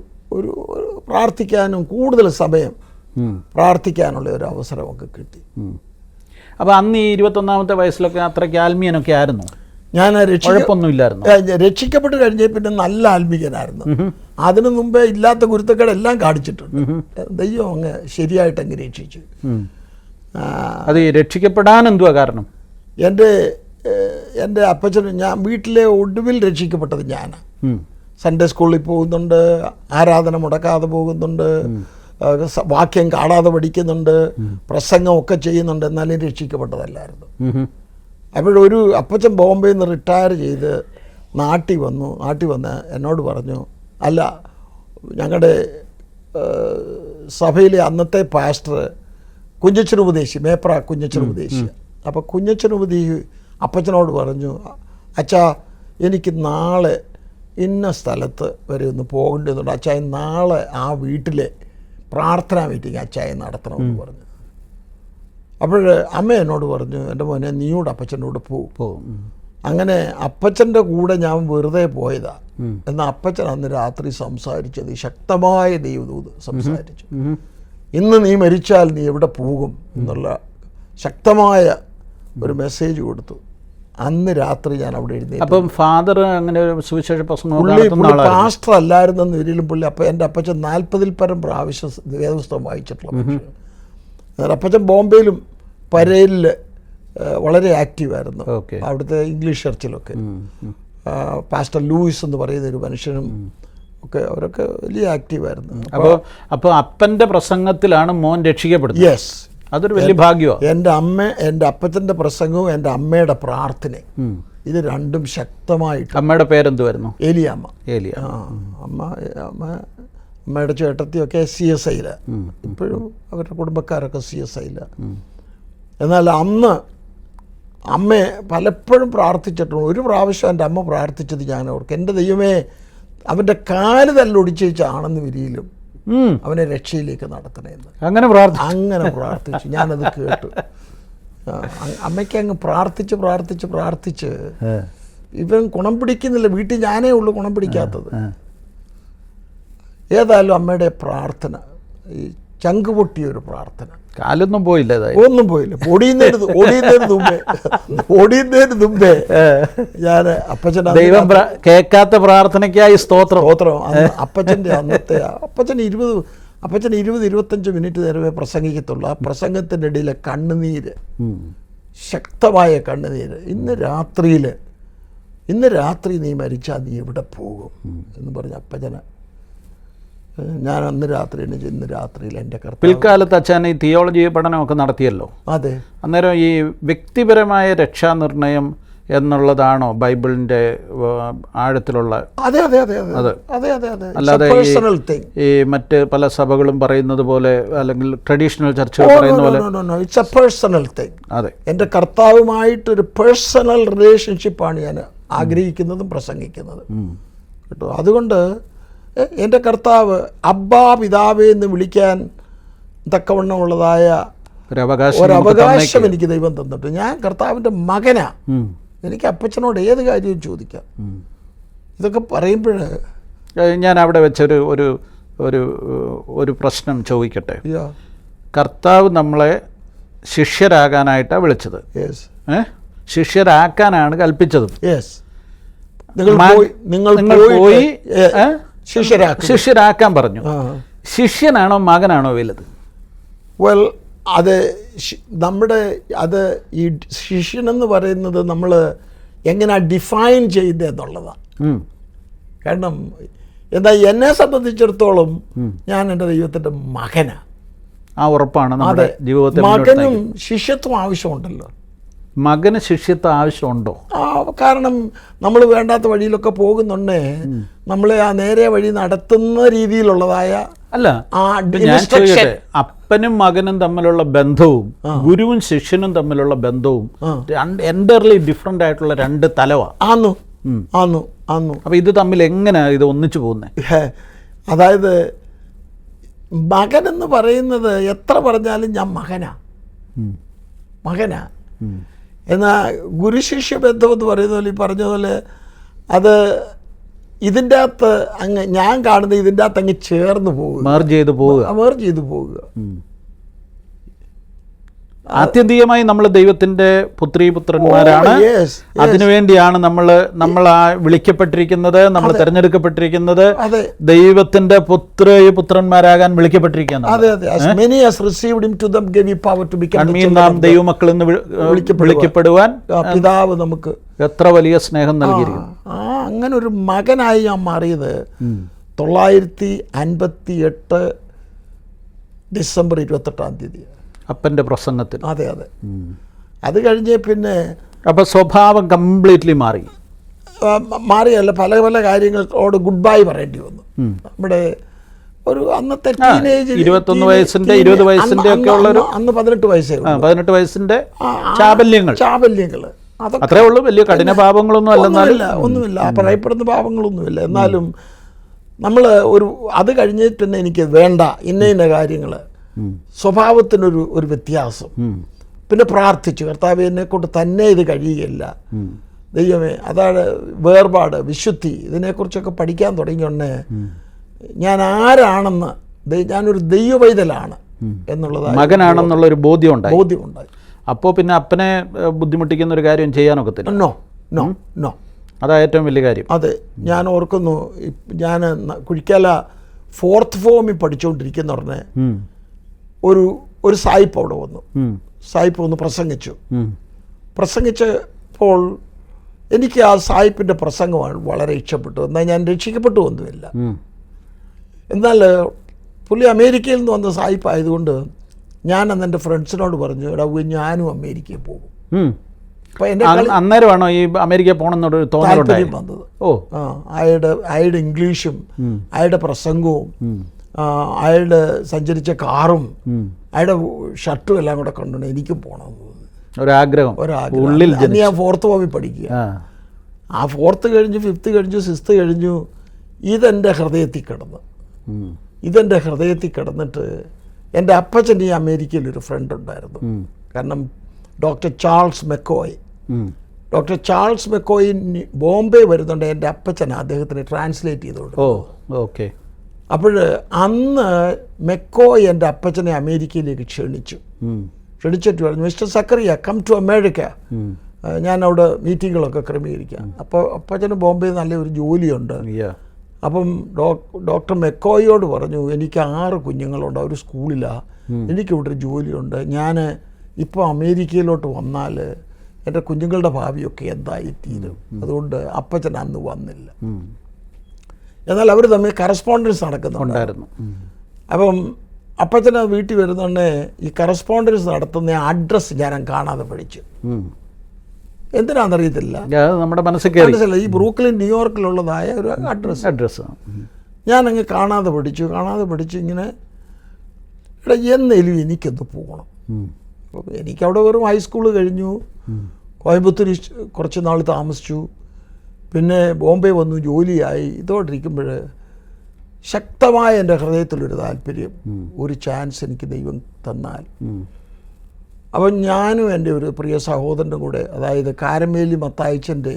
പ്രാർത്ഥിക്കാനും കൂടുതൽ സമയം പ്രാർത്ഥിക്കാനുള്ള ഒരു അവസരമൊക്കെ കിട്ടി. അപ്പോൾ അന്ന് ഈ 21-ാമത്തെ വയസ്സിലൊക്കെ അത്രയ്ക്ക് ആത്മീയനൊക്കെ ആയിരുന്നു? ഞാൻ രക്ഷിക്കപ്പെട്ട് കഴിഞ്ഞ പിന്നെ നല്ല ആത്മീയനായിരുന്നു. അതിനു മുമ്പേ ഇല്ലാത്ത കുരുത്തക്കേടെല്ലാം കാണിച്ചിട്ടുണ്ട്. ദൈവം അങ്ങ് ശരിയായിട്ട് അങ്ങ് രക്ഷിച്ചു. അത് രക്ഷിക്കപ്പെടാൻ എന്തുവാ കാരണം? എൻ്റെ അപ്പച്ചനും ഞാൻ വീട്ടിലെ ഒടുവിൽ രക്ഷിക്കപ്പെട്ടത് ഞാനാണ്. സൺഡേ സ്കൂളിൽ പോകുന്നുണ്ട്, ആരാധന മുടക്കാതെ പോകുന്നുണ്ട്, വാക്യം കാണാതെ പഠിക്കുന്നുണ്ട്, പ്രസംഗമൊക്കെ ചെയ്യുന്നുണ്ട്, എന്നാലും രക്ഷിക്കപ്പെട്ടതല്ലായിരുന്നു. അപ്പോഴൊരു അപ്പച്ചൻ ബോംബെയിൽ നിന്ന് റിട്ടയർ ചെയ്ത് നാട്ടിൽ വന്ന് എന്നോട് പറഞ്ഞു, അല്ല ഞങ്ങളുടെ സഭയിലെ അന്നത്തെ പാസ്റ്റർ കുഞ്ഞച്ചൻ ഉപദേശി, മേപ്ര കുഞ്ഞച്ചൻ ഉപദേശി. അപ്പോൾ കുഞ്ഞച്ചൻ ഉപദേശി അപ്പച്ചനോട് പറഞ്ഞു, അച്ഛാ എനിക്ക് നാളെ ഇന്ന സ്ഥലത്ത് വരെ ഒന്ന് പോകേണ്ടതുണ്ട്, അച്ഛാ നാളെ ആ വീട്ടിലെ പ്രാർത്ഥനാ മീറ്റിംഗ് അച്ഛായ നടത്തണമെന്ന് പറഞ്ഞു. അപ്പോൾ അമ്മ എന്നോട് പറഞ്ഞു, എൻ്റെ മോനെ നീയോട് അപ്പച്ചൻ്റെ കൂടെ പോകും. അങ്ങനെ അപ്പച്ചൻ്റെ കൂടെ ഞാൻ വെറുതെ പോയതാ. എന്നാൽ അപ്പച്ചൻ അന്ന് രാത്രി സംസാരിച്ചത് ശക്തമായ ദൈവദൂത് സംസാരിച്ചു. ഇന്ന് നീ മരിച്ചാൽ നീ എവിടെ പോകും എന്നുള്ള ശക്തമായ ഒരു മെസ്സേജ് കൊടുത്തു. അന്ന് രാത്രി ഞാൻ അവിടെ എഴുതി. അപ്പം ഫാദർ അങ്ങനെ ഒരു സുവിശേഷ പാസ്റ്റർ അല്ലായിരുന്നെന്ന് വരിലും പുള്ളി എൻ്റെ അപ്പച്ചൻ 40-ൽ പരം പ്രാവശ്യം വേദപുസ്തകം വായിച്ചിട്ടുള്ള അപ്പച്ചൻ ബോംബെയിലും പരേലിൽ വളരെ ആക്റ്റീവായിരുന്നു. അവിടുത്തെ ഇംഗ്ലീഷ് ചർച്ചിലൊക്കെ പാസ്റ്റർ ലൂയിസ് എന്ന് പറയുന്ന ഒരു മനുഷ്യനും ഒക്കെ അവരൊക്കെ വലിയ ആക്റ്റീവായിരുന്നു. അപ്പോൾ അപ്പൻ്റെ പ്രസംഗത്തിലാണ് മോൻ രക്ഷിക്കപ്പെടുന്നത്. യെസ്, അതൊരു വലിയ ഭാഗ്യമാണ്. എൻ്റെ അപ്പച്ചൻ്റെ പ്രസംഗവും എൻ്റെ അമ്മയുടെ പ്രാർത്ഥനയും ഇത് രണ്ടും ശക്തമായിട്ട്. അമ്മയുടെ പേരെന്തുവായിരുന്നു? ഏലിയാമ്മ. അമ്മയുടെ ചേട്ടത്തിയൊക്കെ CSIയില, ഇപ്പോഴും അവരുടെ കുടുംബക്കാരൊക്കെ CSIയില. എന്നാൽ അന്ന് അമ്മയെ പലപ്പോഴും പ്രാർത്ഥിച്ചിട്ടുണ്ട്. ഒരു പ്രാവശ്യം എൻ്റെ അമ്മ പ്രാർത്ഥിച്ചത് ഞാൻ ഓർക്കും, എൻ്റെ ദൈവമേ അവൻ്റെ കാല് തല്ലൊടിച്ചാണെന്ന് വിരിയിലും അവനെ രക്ഷയിലേക്ക് നടത്തണമെന്ന്. അങ്ങനെ പ്രാർത്ഥിച്ചു. ഞാനത് കേട്ടു. അമ്മയ്ക്ക് അങ്ങ് പ്രാർത്ഥിച്ച് ഇവൻ ഗുണം പിടിക്കുന്നില്ല. വീട്ടിൽ ഞാനേ ഉള്ളൂ ഗുണം പിടിക്കാത്തത്. ഏതായാലും അമ്മയുടെ പ്രാർത്ഥന, ഈ ചങ്ക് പൊട്ടിയൊരു പ്രാർത്ഥന, കാലൊന്നും പോയില്ല, ഒന്നും പോയില്ല. ഓടിയുന്നതിന് മുമ്പേ ഞാൻ അപ്പച്ചൻ ദൈവം കേൾക്കാത്ത പ്രാർത്ഥനയ്ക്കായി സ്തോത്രം. അപ്പച്ചൻ്റെ അന്നത്തെ അപ്പച്ചൻ 20-25 മിനിറ്റ് നേരമേ പ്രസംഗിക്കത്തുള്ളൂ. ആ പ്രസംഗത്തിൻ്റെ ഇടയിലെ കണ്ണുനീര് ശക്തമായ കണ്ണുനീര്. ഇന്ന് രാത്രി നീ മരിച്ചാൽ നീ എവിടെ പോകും എന്ന് പറഞ്ഞ അപ്പച്ചന് ഞാൻ അന്ന് രാത്രി എണീച്ച് ഇന്ന് രാത്രിയിൽ എൻ്റെ പിൽക്കാലത്ത് അച്ഛൻ ഈ തിയോളജി പഠനമൊക്കെ നടത്തിയല്ലോ. അതെ. അന്നേരം ഈ വ്യക്തിപരമായ രക്ഷാനിർണയം എന്നുള്ളതാണോ ബൈബിളിൻ്റെ ആഴത്തിലുള്ള? അതെ അതെ അതെ അതെ അതെ അതെ അതെ. അല്ലാതെ ഈ മറ്റ് പല സഭകളും പറയുന്നത് പോലെ അല്ലെങ്കിൽ ട്രഡീഷണൽ ചർച്ചകൾ പറയുന്ന പോലെ ഇറ്റ്സ് എ പേഴ്സണൽ തിങ്. അതെ, എൻ്റെ കർത്താവുമായിട്ടൊരു പേഴ്സണൽ റിലേഷൻഷിപ്പാണ് ഞാൻ ആഗ്രഹിക്കുന്നതും പ്രസംഗിക്കുന്നതും കേട്ടോ. അതുകൊണ്ട് എൻ്റെ കർത്താവ് അബ്ബാ പിതാവേ എന്ന് വിളിക്കാൻ തക്കവണ്ണമുള്ളതായ ഒരവകാശം എനിക്ക് ദൈവം തന്നിട്ട് ഞാൻ കർത്താവിൻ്റെ മകനാ. എനിക്ക് അപ്പച്ചനോട് ഏത് കാര്യവും ചോദിക്കാം. ഇതൊക്കെ പറയുമ്പോൾ ഞാൻ അവിടെ വെച്ചൊരു ഒരു ഒരു ഒരു പ്രശ്നം ചോദിക്കട്ടെ. കർത്താവ് നമ്മളെ ശിഷ്യരാകാനായിട്ടാണ് വിളിച്ചത്, ശിഷ്യരാക്കാനാണ് കൽപ്പിച്ചതും. നിങ്ങൾ പോയി ശിഷ്യരാക്കാൻ പറഞ്ഞു. ശിഷ്യനാണോ മകനാണോ വലുത്? വെൽ, അത് നമ്മുടെ ഈ ശിഷ്യനെന്ന് പറയുന്നത് നമ്മൾ എങ്ങനെ ഡിഫൈൻ ചെയ്യുന്നത് എന്നുള്ളതാണ്. കാരണം എന്താ എന്നെ സംബന്ധിച്ചിടത്തോളം ഞാൻ എൻ്റെ ദൈവത്തിൻ്റെ മകനാണ്. ആ ഉറപ്പാണ് നമ്മുടെ ജീവിതത്തിൽ. മകനും ശിഷ്യത്വം ആവശ്യമുണ്ടല്ലോ. മകന് ശിഷ്യത്വം ആവശ്യമുണ്ടോ? കാരണം നമ്മൾ വേണ്ടാത്ത വഴിയിലൊക്കെ പോകുന്നുണ്ടേ നമ്മളെ ആ നേരെ വഴി നടത്തുന്ന രീതിയിലുള്ളതായ അല്ല. ഞാൻ ചോദിക്കട്ടെ, അപ്പനും മകനും തമ്മിലുള്ള ബന്ധവും ഗുരുവും ശിഷ്യനും തമ്മിലുള്ള ബന്ധവും എൻ്റർലി ഡിഫറെൻ്റ് ആയിട്ടുള്ള രണ്ട് തലവാണ്. അപ്പൊ ഇത് തമ്മിൽ എങ്ങനെയാ ഇത് ഒന്നിച്ചു പോകുന്നത്? അതായത് മകൻ എന്ന് പറയുന്നത് എത്ര പറഞ്ഞാലും ഞാൻ മകനാ. എന്നാൽ ഗുരുശിഷ്യ ബന്ധം എന്ന് പറയുന്ന പോലെ ഈ പറഞ്ഞതുപോലെ അത് ഇതിൻ്റെ അകത്ത് അങ്ങ് ഞാൻ കാണുന്നത് ഇതിൻ്റെ അകത്ത് അങ്ങ് ചേർന്ന് പോവുക, മെർജ് ചെയ്ത് പോവുക. ആത്യന്തികമായി നമ്മൾ ദൈവത്തിൻ്റെ പുത്രീപുത്രന്മാരാണ്. അതിനുവേണ്ടിയാണ് നമ്മൾ ആ വിളിക്കപ്പെട്ടിരിക്കുന്നത്, നമ്മൾ തിരഞ്ഞെടുക്കപ്പെട്ടിരിക്കുന്നത്. ദൈവത്തിന്റെ പുത്രന്മാരാകാൻ വിളിക്കപ്പെട്ടിരിക്കുന്നത്. നാം ദൈവമക്കൾ എന്ന് വിളിക്കപ്പെടുവാൻ പിതാവ് നമുക്ക് എത്ര വലിയ സ്നേഹം നൽകിയിരിക്കുന്നു. അങ്ങനെ ഒരു മകനായി ഞാൻ മാറിയത് 958 ഡിസംബർ 28 അപ്പൻ്റെ പ്രസംഗത്തിൽ. അതെ. അത് കഴിഞ്ഞ് പിന്നെ അപ്പോൾ സ്വഭാവം കംപ്ലീറ്റ്ലി മാറിയല്ല, പല പല കാര്യങ്ങളോട് ഗുഡ് ബൈ പറയേണ്ടി വന്നു. നമ്മുടെ ഒരു അന്നത്തെ ടീനേജ് 21 വയസ്സിന്റെ 20 വയസ്സിന്റെ ഒക്കെ ഉള്ളൊരു അന്ന് 18 വയസ്സേ 18 വയസ്സിന്റെ ചാബല്യങ്ങൾ അത്രേ ഉള്ളൂ. വലിയ കഠിന പാപങ്ങളൊന്നും ഒന്നുമില്ല, പറയപ്പെടുന്ന പാപങ്ങളൊന്നുമില്ല. എന്നാലും നമ്മൾ അത് കഴിഞ്ഞിട്ട് തന്നെ എനിക്ക് വേണ്ട ഇന്ന കാര്യങ്ങൾ, സ്വഭാവത്തിനൊരു വ്യത്യാസം. പിന്നെ പ്രാർത്ഥിച്ചു, കർത്താവേ എന്നെ കൊണ്ട് തന്നെ ഇത് കഴിയുകയില്ല, ദൈവമേ. അതാണ് വേർപാട്, വിശുദ്ധി, ഇതിനെക്കുറിച്ചൊക്കെ പഠിക്കാൻ തുടങ്ങിയോണ്ടേ ഞാൻ ആരാണെന്ന്, ഞാനൊരു ദൈവവൈതലാണ് എന്നുള്ളത്, മകനാണെന്നുള്ളൊരു ബോധ്യമുണ്ടായി. അപ്പോൾ പിന്നെ അപ്പനെ ബുദ്ധിമുട്ടിക്കുന്ന ഒരു കാര്യം ചെയ്യാനൊക്കത്തില്ല. നോ അതാ ഏറ്റവും വലിയ കാര്യം. അതെ, ഞാൻ ഓർക്കുന്നു, ഞാൻ കുഴിക്കാല 4th ഫോമിൽ പഠിച്ചുകൊണ്ടിരിക്കുന്ന ഉടനെ ഒരു സായിപ്പ് അവിടെ വന്നു. സായിപ്പ് വന്ന് പ്രസംഗിച്ചപ്പോൾ എനിക്ക് ആ സായിപ്പിൻ്റെ പ്രസംഗമാണ് വളരെ ഇഷ്ടപ്പെട്ടു. എന്നാൽ ഞാൻ രക്ഷിക്കപ്പെട്ടു ഒന്നുമില്ല. എന്നാൽ പുള്ളി അമേരിക്കയിൽ നിന്ന് വന്ന സായിപ്പ് ആയതുകൊണ്ട് ഞാൻ അന്ന് എൻ്റെ ഫ്രണ്ട്സിനോട് പറഞ്ഞു, എടാ ഞാനും അമേരിക്കയിൽ പോകും. അപ്പോൾ എൻ്റെ അന്നേരമാണോ ഈ അമേരിക്കയിൽ പോകണമെന്നൊരു താല്പര്യം വന്നത്. അയാളുടെ ഇംഗ്ലീഷും അയാളുടെ പ്രസംഗവും അയാളുടെ സഞ്ചരിച്ച കാറും അയാളുടെ ഷർട്ടും എല്ലാം കൂടെ കണ്ടുകൊണ്ട് എനിക്കും പോകണമെന്ന് തോന്നി. ഒരാഗ്രഹം. അന്ന് ഞാൻ 4th ഫോമിൽ പഠിക്കുക. ആ 4th കഴിഞ്ഞു, 5th കഴിഞ്ഞു, 6th കഴിഞ്ഞു. ഇതെൻ്റെ ഹൃദയത്തിൽ കിടന്നിട്ട് എൻ്റെ അപ്പച്ചൻ ഈ അമേരിക്കയിലൊരു ഫ്രണ്ട് ഉണ്ടായിരുന്നു. കാരണം ഡോക്ടർ ചാൾസ് മെക്കോയി ബോംബെ വരുന്നുണ്ട്. എൻ്റെ അപ്പച്ചൻ അദ്ദേഹത്തിന് ട്രാൻസ്ലേറ്റ് ചെയ്തുകൊണ്ട്. അപ്പോൾ അന്ന് മെക്കോയ് എൻ്റെ അപ്പച്ചനെ അമേരിക്കയിലേക്ക് ക്ഷണിച്ചിട്ട് പറഞ്ഞു, mister Zachariah come to America, ഞാൻ അവിടെ മീറ്റിങ്ങുകളൊക്കെ ക്രമീകരിക്കാം. അപ്പോൾ അപ്പച്ചന് ബോംബെയിൽ നല്ലൊരു ജോലിയുണ്ട്. അപ്പം ഡോക്ടർ മെക്കോയോട് പറഞ്ഞു, എനിക്ക് 6 കുഞ്ഞുങ്ങളുണ്ട്, അവർ സ്കൂളിലാണ്, എനിക്കിവിടെ ഒരു ജോലിയുണ്ട്, ഞാൻ ഇപ്പോൾ അമേരിക്കയിലോട്ട് വന്നാൽ എൻ്റെ കുഞ്ഞുങ്ങളുടെ ഭാവിയൊക്കെ എന്തായിത്തീരും. അതുകൊണ്ട് അപ്പച്ചൻ അന്ന് വന്നില്ല. എന്നാൽ അവർ തമ്മിൽ കറസ്പോണ്ടൻസ് നടക്കുന്നുണ്ടായിരുന്നു. അപ്പം അപ്പച്ചൻ വീട്ടിൽ വരുന്നുണ്ടെ ഈ കറസ്പോണ്ടൻസ് നടത്തുന്ന അഡ്രസ്സ് ഞാൻ കാണാതെ പഠിച്ചു. എന്തിനാണെന്നറിയത്തില്ല, നമ്മുടെ മനസ്സിലായി ഈ ബ്രൂക്ലിൻ ന്യൂയോർക്കിലുള്ളതായ ഒരു അഡ്രസ്സ് ഞാനങ്ങ് കാണാതെ പഠിച്ചു. ഇങ്ങനെ ഇവിടെ എന്നേലും എനിക്കൊന്ന് പോകണം. അപ്പം എനിക്കവിടെ വെറും ഹൈസ്കൂൾ കഴിഞ്ഞു, കോയമ്പത്തൂർ കുറച്ച് നാൾ താമസിച്ചു, പിന്നെ ബോംബെ വന്നു, ജോലിയായി. ഇതോട്ടിരിക്കുമ്പോൾ ശക്തമായ എൻ്റെ ഹൃദയത്തിലൊരു താല്പര്യം, ഒരു ചാൻസ് എനിക്ക് ദൈവം തന്നാൽ. അപ്പം ഞാനും എൻ്റെ ഒരു പ്രിയ സഹോദരൻ്റെ കൂടെ, അതായത് കാരമേലി മത്തായിച്ചൻ്റെ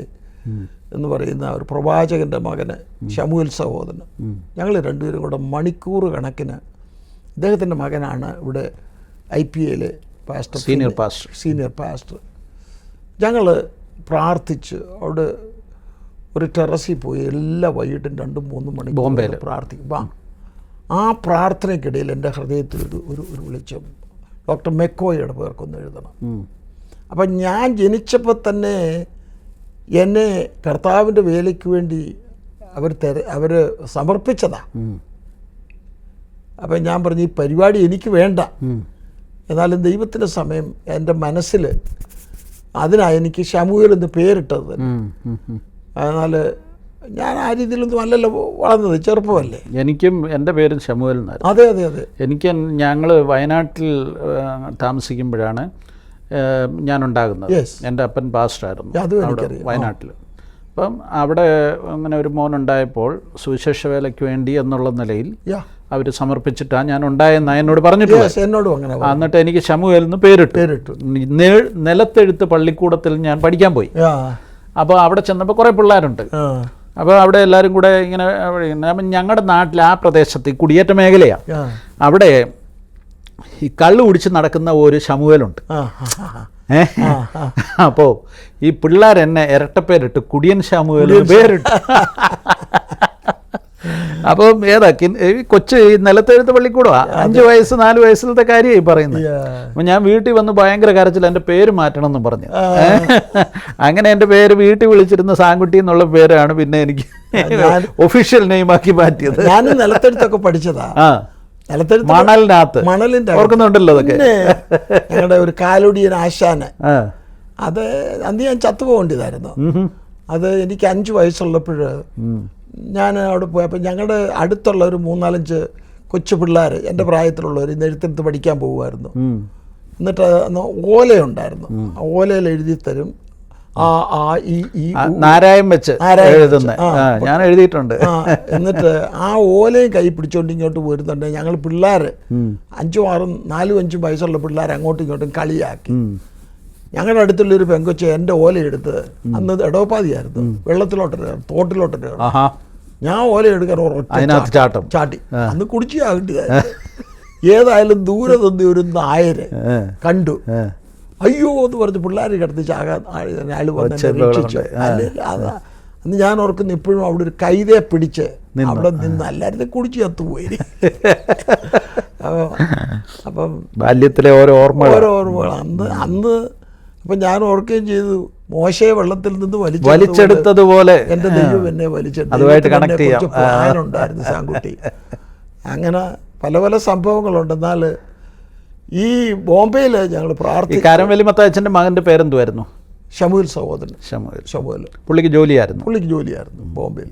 എന്ന് പറയുന്ന ഒരു പ്രവാചകൻ്റെ മകന് ശമൂൽ സഹോദരൻ, ഞങ്ങൾ രണ്ടുപേരും കൂടെ മണിക്കൂർ കണക്കിന്, അദ്ദേഹത്തിൻ്റെ മകനാണ് ഇവിടെ IPA പാസ്റ്റർ, സീനിയർ പാസ്റ്റർ. ഞങ്ങൾ പ്രാർത്ഥിച്ച് അവിടെ ഒരു ടെറസിൽ പോയി എല്ലാ വൈകിട്ടും 2-3 മണി ബോംബെയിൽ പ്രാർത്ഥിക്കും. ആ പ്രാർത്ഥനയ്ക്കിടയിൽ എൻ്റെ ഹൃദയത്തിലൊരു ഒരു വെളിച്ചം, ഡോക്ടർ മെക്കോയുടെ പേർക്കൊന്ന് എഴുതണം. അപ്പം ഞാൻ ജനിച്ചപ്പോൾ തന്നെ എന്നെ കർത്താവിൻ്റെ വേലയ്ക്ക് വേണ്ടി അവർ സമർപ്പിച്ചതാണ്. അപ്പം ഞാൻ പറഞ്ഞു, ഈ പരിപാടി എനിക്ക് വേണ്ട, എന്നാലും ദൈവത്തിൻ്റെ സമയം എൻ്റെ മനസ്സിൽ, അതിനാണ് എനിക്ക് ശമൂവേൽ എന്ന് പേരിട്ടത് തന്നെ. എന്നാൽ ഞാൻ ആ രീതിയിലൊന്നും അല്ലല്ലോ വളർന്നത്, ചെറുപ്പമല്ലേ. എനിക്കും എൻ്റെ പേരും ശമൂവേൽ എന്നായിരുന്നു. അതെ. എനിക്ക് ഞങ്ങൾ വയനാട്ടിൽ താമസിക്കുമ്പോഴാണ് ഞാനുണ്ടാകുന്നത്. എൻ്റെ അപ്പൻ പാസ്റ്ററായിരുന്നു അവിടെ വയനാട്ടിൽ. അപ്പം അവിടെ അങ്ങനെ ഒരു മോനുണ്ടായപ്പോൾ സുവിശേഷ വേലയ്ക്ക് വേണ്ടി എന്നുള്ള നിലയിൽ അവർ സമർപ്പിച്ചിട്ടാണ് ഞാൻ ഉണ്ടായെന്നാണ് എന്നോട് പറഞ്ഞിട്ടുള്ളത്. എന്നിട്ട് എനിക്ക് ശമൂവേൽ എന്ന് പേരിട്ടു. നിലത്തെഴുത്ത് പള്ളിക്കൂടത്തിൽ ഞാൻ പഠിക്കാൻ പോയി. അപ്പോൾ അവിടെ ചെന്നപ്പോൾ കുറേ പിള്ളേരുണ്ട്. അപ്പോൾ അവിടെ എല്ലാവരും കൂടെ ഇങ്ങനെ, അപ്പം ഞങ്ങളുടെ നാട്ടിൽ ആ പ്രദേശത്ത് കുടിയേറ്റ മേഖലയാണ്. അവിടെ ഈ കള്ള് കുടിച്ച് നടക്കുന്ന ഒരു ശമൂവേലുണ്ട്. അപ്പോൾ ഈ പിള്ളേർ എന്നെ ഇരട്ടപ്പേരിട്ട് കുടിയൻ ശമൂവേൽ പേരിട്ടു. അപ്പം കൊച്ചു ഈ നിലത്തെഴുത്ത് പള്ളിക്കൂടമാണ്. 5 വയസ്സ് 4 വയസ്സിലത്തെ കാര്യമായി പറയുന്നത്. അപ്പം ഞാൻ വീട്ടിൽ വന്ന് ഭയങ്കര കരച്ചിൽ, എൻ്റെ പേര് മാറ്റണം എന്ന് പറഞ്ഞു. അങ്ങനെ എൻ്റെ പേര് വീട്ടിൽ വിളിച്ചിരുന്ന സാൻകുട്ടി എന്നുള്ള പേരാണ് പിന്നെ എനിക്ക് ഒഫീഷ്യൽ നെയിമാക്കി മാറ്റിയത്. ഞാൻ നിലത്തെഴുത്തൊക്കെ പഠിച്ചതാ. മണലിന്റെ ഓർക്കുന്നുണ്ടല്ലോ അതൊക്കെ. ഞങ്ങളുടെ ഒരു കാലൊടിയൻ ആശാന്, അത് അന്ന് ഞാൻ ചത്തുപോകേണ്ടതായിരുന്നു. അത് എനിക്ക് 5 വയസ്സുള്ളപ്പോൾ ഞാൻ അവിടെ പോയപ്പോൾ ഞങ്ങളുടെ അടുത്തുള്ള ഒരു 3-4 കൊച്ചു പിള്ളേർ, എൻ്റെ പ്രായത്തിലുള്ളവർ, ഇന്ന് എഴുത്തെടുത്ത് പഠിക്കാൻ പോകുമായിരുന്നു. എന്നിട്ട് അന്ന് ഓലയുണ്ടായിരുന്നു, ആ ഓലയിൽ എഴുതി തരും. നാരായം വെച്ച് ഞാൻ എഴുതിയിട്ടുണ്ട്. എന്നിട്ട് ആ ഓലയും കൈ പിടിച്ചോണ്ട് ഇങ്ങോട്ട് പോരുന്നുണ്ട്. ഞങ്ങൾ പിള്ളേർ 4-5 വയസ്സുള്ള പിള്ളേർ അങ്ങോട്ടും ഇങ്ങോട്ടും കളിയാക്കി. ഞങ്ങളുടെ അടുത്തുള്ളൊരു പെങ്കൊച്ച എൻ്റെ ഓലയെടുത്ത്, അന്ന് ഇടവപ്പാതിയായിരുന്നു, തോട്ടിലോട്ട് ഞാൻ ഓല എടുക്കാൻ ചാട്ടി. അന്ന് കുടിച്ചാകേണ്ടതായിരുന്നു. ഏതായാലും ദൂരെ നിന്ന് ഒരു നായര് കണ്ടു. അയ്യോ എന്ന് പറഞ്ഞ് പിള്ളേർ കിടന്ന് ചാകാൻ അയാൾ വന്ന് രക്ഷിച്ചു. അന്ന് ഞാൻ ഓർക്കുന്നു ഇപ്പോഴും അവിടെ ഒരു കൈതയെ പിടിച്ച് അവിടെ നിന്ന് എല്ലാവരും കുടിച്ച് ചത്തുപോയി. അപ്പം ബാല്യത്തിലെ ഓരോ ഓർമ്മകൾ അന്ന് അപ്പം ഞാൻ ഓർക്കുകയും ചെയ്തു, മോശയെ വെള്ളത്തിൽ നിന്ന് വലിച്ചെടുത്തതുപോലെ എൻ്റെ ദൈവം എന്നെ വലിച്ചെടുത്തു. ആനുണ്ടായിരുന്നു സാൻകുട്ടി. അങ്ങനെ പല പല സംഭവങ്ങളുണ്ട്. എന്നാൽ ഈ ബോംബെയിൽ ഞങ്ങൾ പ്രാർത്ഥിച്ചു. കാരമേലി മത്തായിച്ചൻ്റെ മകൻ്റെ പേരെന്തുമായിരുന്നു? ശമൂൽ സഹോദരൻ. ശമൂൽ. പുള്ളിക്ക് ജോലിയായിരുന്നു ബോംബെയിൽ.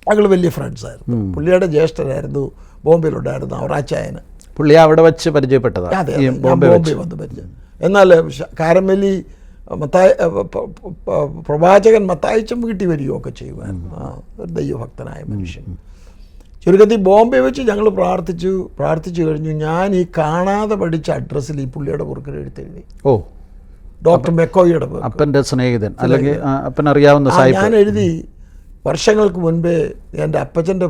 ഞങ്ങൾ വലിയ ഫ്രണ്ട്സായിരുന്നു. പുള്ളിയുടെ ജ്യേഷ്ഠനായിരുന്നു ബോംബെയിലുണ്ടായിരുന്നു അവറാച്ചായന്. പുള്ളി അവിടെ വെച്ച് പരിചയപ്പെട്ടതാണ്. അതെ, ബോംബെ വന്ന് പരിചയം. എന്നാൽ കാരമേലി പ്രവാചകൻ മത്തായിച്ചൻ വീട്ടിൽ വരികയൊക്കെ ചെയ്യുമായിരുന്നു. ഒരു ദൈവഭക്തനായ മനുഷ്യൻ. ചുരുക്കത്തിൽ ബോംബെ വെച്ച് ഞങ്ങൾ പ്രാർത്ഥിച്ചു കഴിഞ്ഞു. ഞാൻ ഈ കാണാതെ പഠിച്ച അഡ്രസ്സിൽ ഈ പുള്ളിയുടെ പുറക്കിൽ എഴുത്തെഴുതി. ഡോക്ടർ മെക്കോയുടെ അപ്പൻ്റെ സ്നേഹിതൻ, അല്ലെങ്കിൽ അപ്പനറിയാവുന്ന ഞാൻ എഴുതി. വർഷങ്ങൾക്ക് മുൻപേ എൻ്റെ അപ്പച്ചൻ്റെ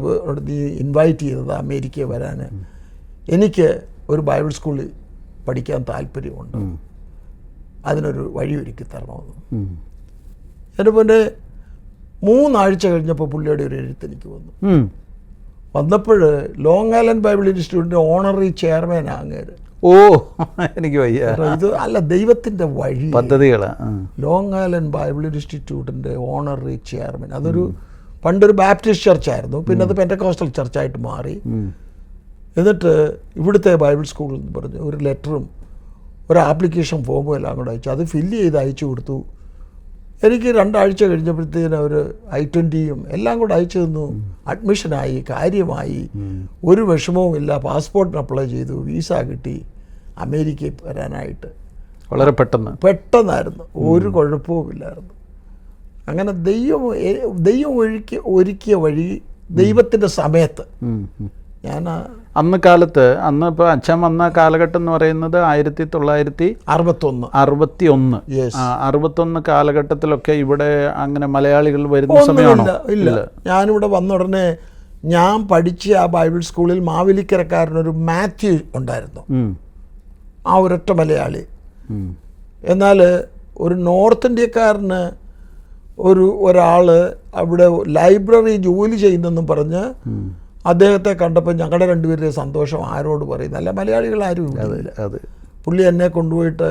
ഇൻവൈറ്റ് ചെയ്തത് അമേരിക്കയിൽ വരാൻ. എനിക്ക് ഒരു ബൈബിൾ സ്കൂളിൽ പഠിക്കാൻ താല്പര്യമുണ്ട്, അതിനൊരു വഴി ഒരുക്കി തരണമെന്ന്. എൻ്റെ പിന്നെ 3 ആഴ്ച കഴിഞ്ഞപ്പോൾ പുള്ളിയുടെ ഒരു എഴുത്ത് എനിക്ക് വന്നപ്പോൾ ലോങ് ഐലൻഡ് ബൈബിൾ ഇൻസ്റ്റിറ്റ്യൂട്ടിൻ്റെ ഓണററി ചെയർമാനാണ് അങ്ങേര്. ഓ എനിക്ക് വയ്യ. ഇത് അല്ല, ദൈവത്തിൻ്റെ വഴി പദ്ധതികൾ. ലോങ് ഐലൻഡ് ബൈബിൾ ഇൻസ്റ്റിറ്റ്യൂട്ടിൻ്റെ ഓണററി ചെയർമാൻ. അതൊരു പണ്ടൊരു ബാപ്റ്റിസ്റ്റ് ചർച്ചായിരുന്നു, പിന്നെ അത് പെൻറ്റക്കോസ്റ്റൽ ചർച്ചായിട്ട് മാറി. എന്നിട്ട് ഇവിടുത്തെ ബൈബിൾ സ്കൂളിൽ നിന്ന് പറഞ്ഞു ഒരു ലെറ്ററും ഒരു ആപ്ലിക്കേഷൻ ഫോമും എല്ലാം കൂടെ അയച്ചു. അത് ഫില്ല് ചെയ്ത് അയച്ചു കൊടുത്തു. എനിക്ക് 2 ആഴ്ച കഴിഞ്ഞപ്പോഴത്തേന് അവർ I-20യും എല്ലാം കൂടെ അയച്ചു തന്നു. അഡ്മിഷനായി, കാര്യമായി, ഒരു വിഷമവും ഇല്ല. പാസ്പോർട്ടിന് അപ്ലൈ ചെയ്തു, വിസ കിട്ടി, അമേരിക്കയിൽ വരാനായിട്ട്. വളരെ പെട്ടെന്നായിരുന്നു, ഒരു കുഴപ്പവുമില്ലായിരുന്നു. അങ്ങനെ ദൈവം ഒരുക്കിയ വഴി ദൈവത്തിൻ്റെ സമയത്ത്. ഞാൻ അന്ന് ഇപ്പോൾ അച്ഛൻ വന്ന കാലഘട്ടം എന്ന് പറയുന്നത് 1961 കാലഘട്ടത്തിലൊക്കെ ഇവിടെ അങ്ങനെ മലയാളികൾ വരുന്ന സമയമാണോ? ഇല്ല. ഞാനിവിടെ വന്ന ഉടനെ ഞാൻ പഠിച്ച ആ ബൈബിൾ സ്കൂളിൽ മാവേലിക്കരക്കാരനൊരു മാത്യു ഉണ്ടായിരുന്നു, ആ ഒരൊറ്റ മലയാളി. എന്നാൽ ഒരു നോർത്ത് ഇന്ത്യക്കാരന് ഒരാൾ അവിടെ ലൈബ്രറി ജോലി ചെയ്യുന്നെന്നും പറഞ്ഞ് അദ്ദേഹത്തെ കണ്ടപ്പോൾ ഞങ്ങളുടെ 2 പേരുടെ സന്തോഷം ആരോട് പറയുന്നത്? അല്ല, മലയാളികൾ ആരും ഇല്ല. പുള്ളി എന്നെ കൊണ്ടുപോയിട്ട്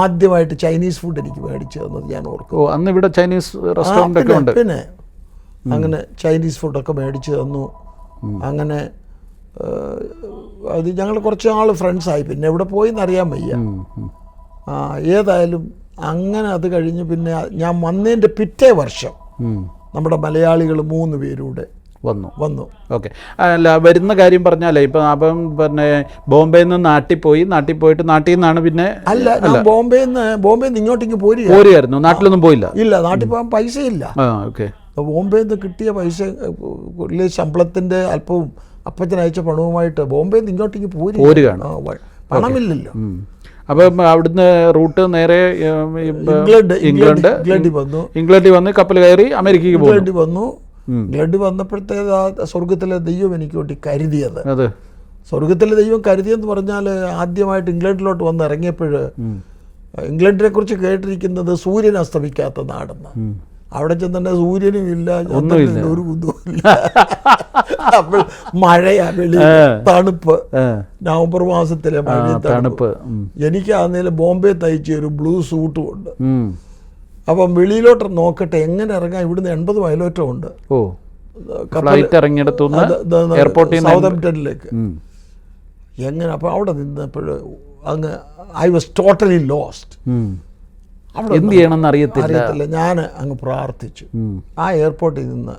ആദ്യമായിട്ട് ചൈനീസ് ഫുഡ് എനിക്ക് മേടിച്ചു തന്നത് ഞാൻ ഓർക്കും. അന്ന് ഇവിടെ ചൈനീസ് റെസ്റ്റോറൻ്റ് ഒക്കെ ഉണ്ട്. പിന്നെ അങ്ങനെ ചൈനീസ് ഫുഡൊക്കെ മേടിച്ചു തന്നു. അങ്ങനെ അത് ഞങ്ങൾ കുറച്ച് നാൾ ഫ്രണ്ട്സായി. പിന്നെ എവിടെ പോയി എന്നറിയാൻ വയ്യ. ഏതായാലും അങ്ങനെ അത് കഴിഞ്ഞ് പിന്നെ ഞാൻ വന്നതിൻ്റെ പിറ്റേ വർഷം നമ്മുടെ മലയാളികൾ 3 പേരൂടെ വന്നു. ഓക്കെ. അല്ല, വരുന്ന കാര്യം പറഞ്ഞാലേ ഇപ്പം പിന്നെ ബോംബെയിൽ നിന്ന് നാട്ടിൽ പോയിട്ട് നാട്ടിൽ നിന്നാണ് പിന്നെ അല്ല ബോംബെയിൽ നിന്ന് ഇങ്ങോട്ടേക്ക് പോരുമായിരുന്നു. നാട്ടിലൊന്നും പോയില്ല? ഇല്ല, നാട്ടിൽ പോകാൻ പൈസയില്ല. ഓക്കെ. ബോംബെയിൽ നിന്ന് കിട്ടിയ പൈസ ശമ്പളത്തിൻ്റെ അല്പവും അപ്പച്ചൻ അയച്ച പണവുമായിട്ട് ബോംബെയിൽ നിന്ന് ഇങ്ങോട്ടേക്ക് പോരുകയാണ്. പണമില്ലല്ലോ. അപ്പം അവിടുന്ന് റൂട്ട് നേരെ ഇംഗ്ലണ്ടിൽ വന്ന് കപ്പൽ കയറി അമേരിക്കയ്ക്ക് വന്നു. ഇംഗ്ലണ്ട് വന്നപ്പോഴത്തേത് സ്വർഗത്തിലെ ദൈവം എനിക്ക് വേണ്ടി കരുതിയത്. സ്വർഗത്തിലെ ദൈവം കരുതിയെന്ന് പറഞ്ഞാൽ ആദ്യമായിട്ട് ഇംഗ്ലണ്ടിലോട്ട് വന്ന് ഇറങ്ങിയപ്പോൾ ഇംഗ്ലണ്ടിനെ കുറിച്ച് കേട്ടിരിക്കുന്നത് സൂര്യൻ അസ്തമിക്കാത്ത നാടെന്ന്. അവിടെ ചെന്നെ സൂര്യനും ഇല്ല, ഒരു കുന്തവുമില്ല. അപ്പോൾ മഴയാ, വെളി തണുപ്പ്, നവംബർ മാസത്തിലെ മഴ തണുപ്പ്. എനിക്ക് അന്നേരം ബോംബെ തയ്ച്ച ഒരു ബ്ലൂ സൂട്ടും ഉണ്ട്. അപ്പം വെളിയിലോട്ട് നോക്കട്ടെ എങ്ങനെ ഇറങ്ങാൻ. ഇവിടുന്ന് 80 മൈലോറ്റം ഉണ്ട് സൗതംപ്ടണിലേക്ക്. എങ്ങനെ? അപ്പോൾ അവിടെ നിന്നപ്പോൾ അങ്ങ് ഐ വാസ് ടോട്ടലി ലോസ്റ്റ്. അവിടെ എന്ത് ചെയ്യണമെന്ന് അറിയത്തില്ല. ഞാൻ അങ്ങ് പ്രാർത്ഥിച്ചു. ആ എയർപോർട്ടിൽ നിന്ന്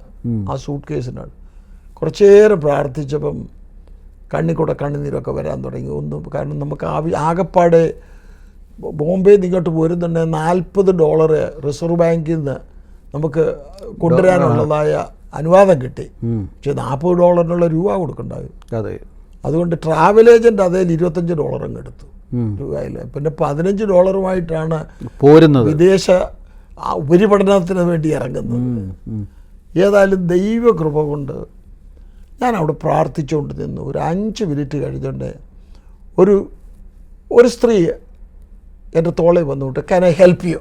ആ സൂട്ട് കേസിനാണ് കുറച്ചേരം പ്രാർത്ഥിച്ചപ്പം കണ്ണിക്കൂടെ കണ്ണുനീരൊക്കെ വരാൻ തുടങ്ങി. കാരണം നമുക്ക് ആകപ്പാടെ ബോംബെയിൽ നിന്ന് ഇങ്ങോട്ട് പോരുന്നുണ്ടെങ്കിൽ $40 റിസർവ് ബാങ്കിൽ നിന്ന് നമുക്ക് കൊണ്ടുവരാനുള്ളതായ അനുവാദം കിട്ടി. പക്ഷെ $40 രൂപ കൊടുക്കണ്ടാവും. അതുകൊണ്ട് ട്രാവൽ ഏജൻറ്റ് അതേ $25 അങ്ങ് എടുത്തു രൂപയിൽ. പിന്നെ $15 പോരുന്നത് വിദേശ ഉപരിപഠനത്തിന് വേണ്ടി ഇറങ്ങുന്നത്. ഏതായാലും ദൈവകൃപ കൊണ്ട് ഞാൻ അവിടെ പ്രാർത്ഥിച്ചുകൊണ്ട് നിന്നു. ഒരു 5 മിനിറ്റ് കഴിഞ്ഞുകൊണ്ട് ഒരു സ്ത്രീ എൻ്റെ തോളെ വന്നുകൊണ്ട് "Can I help you?"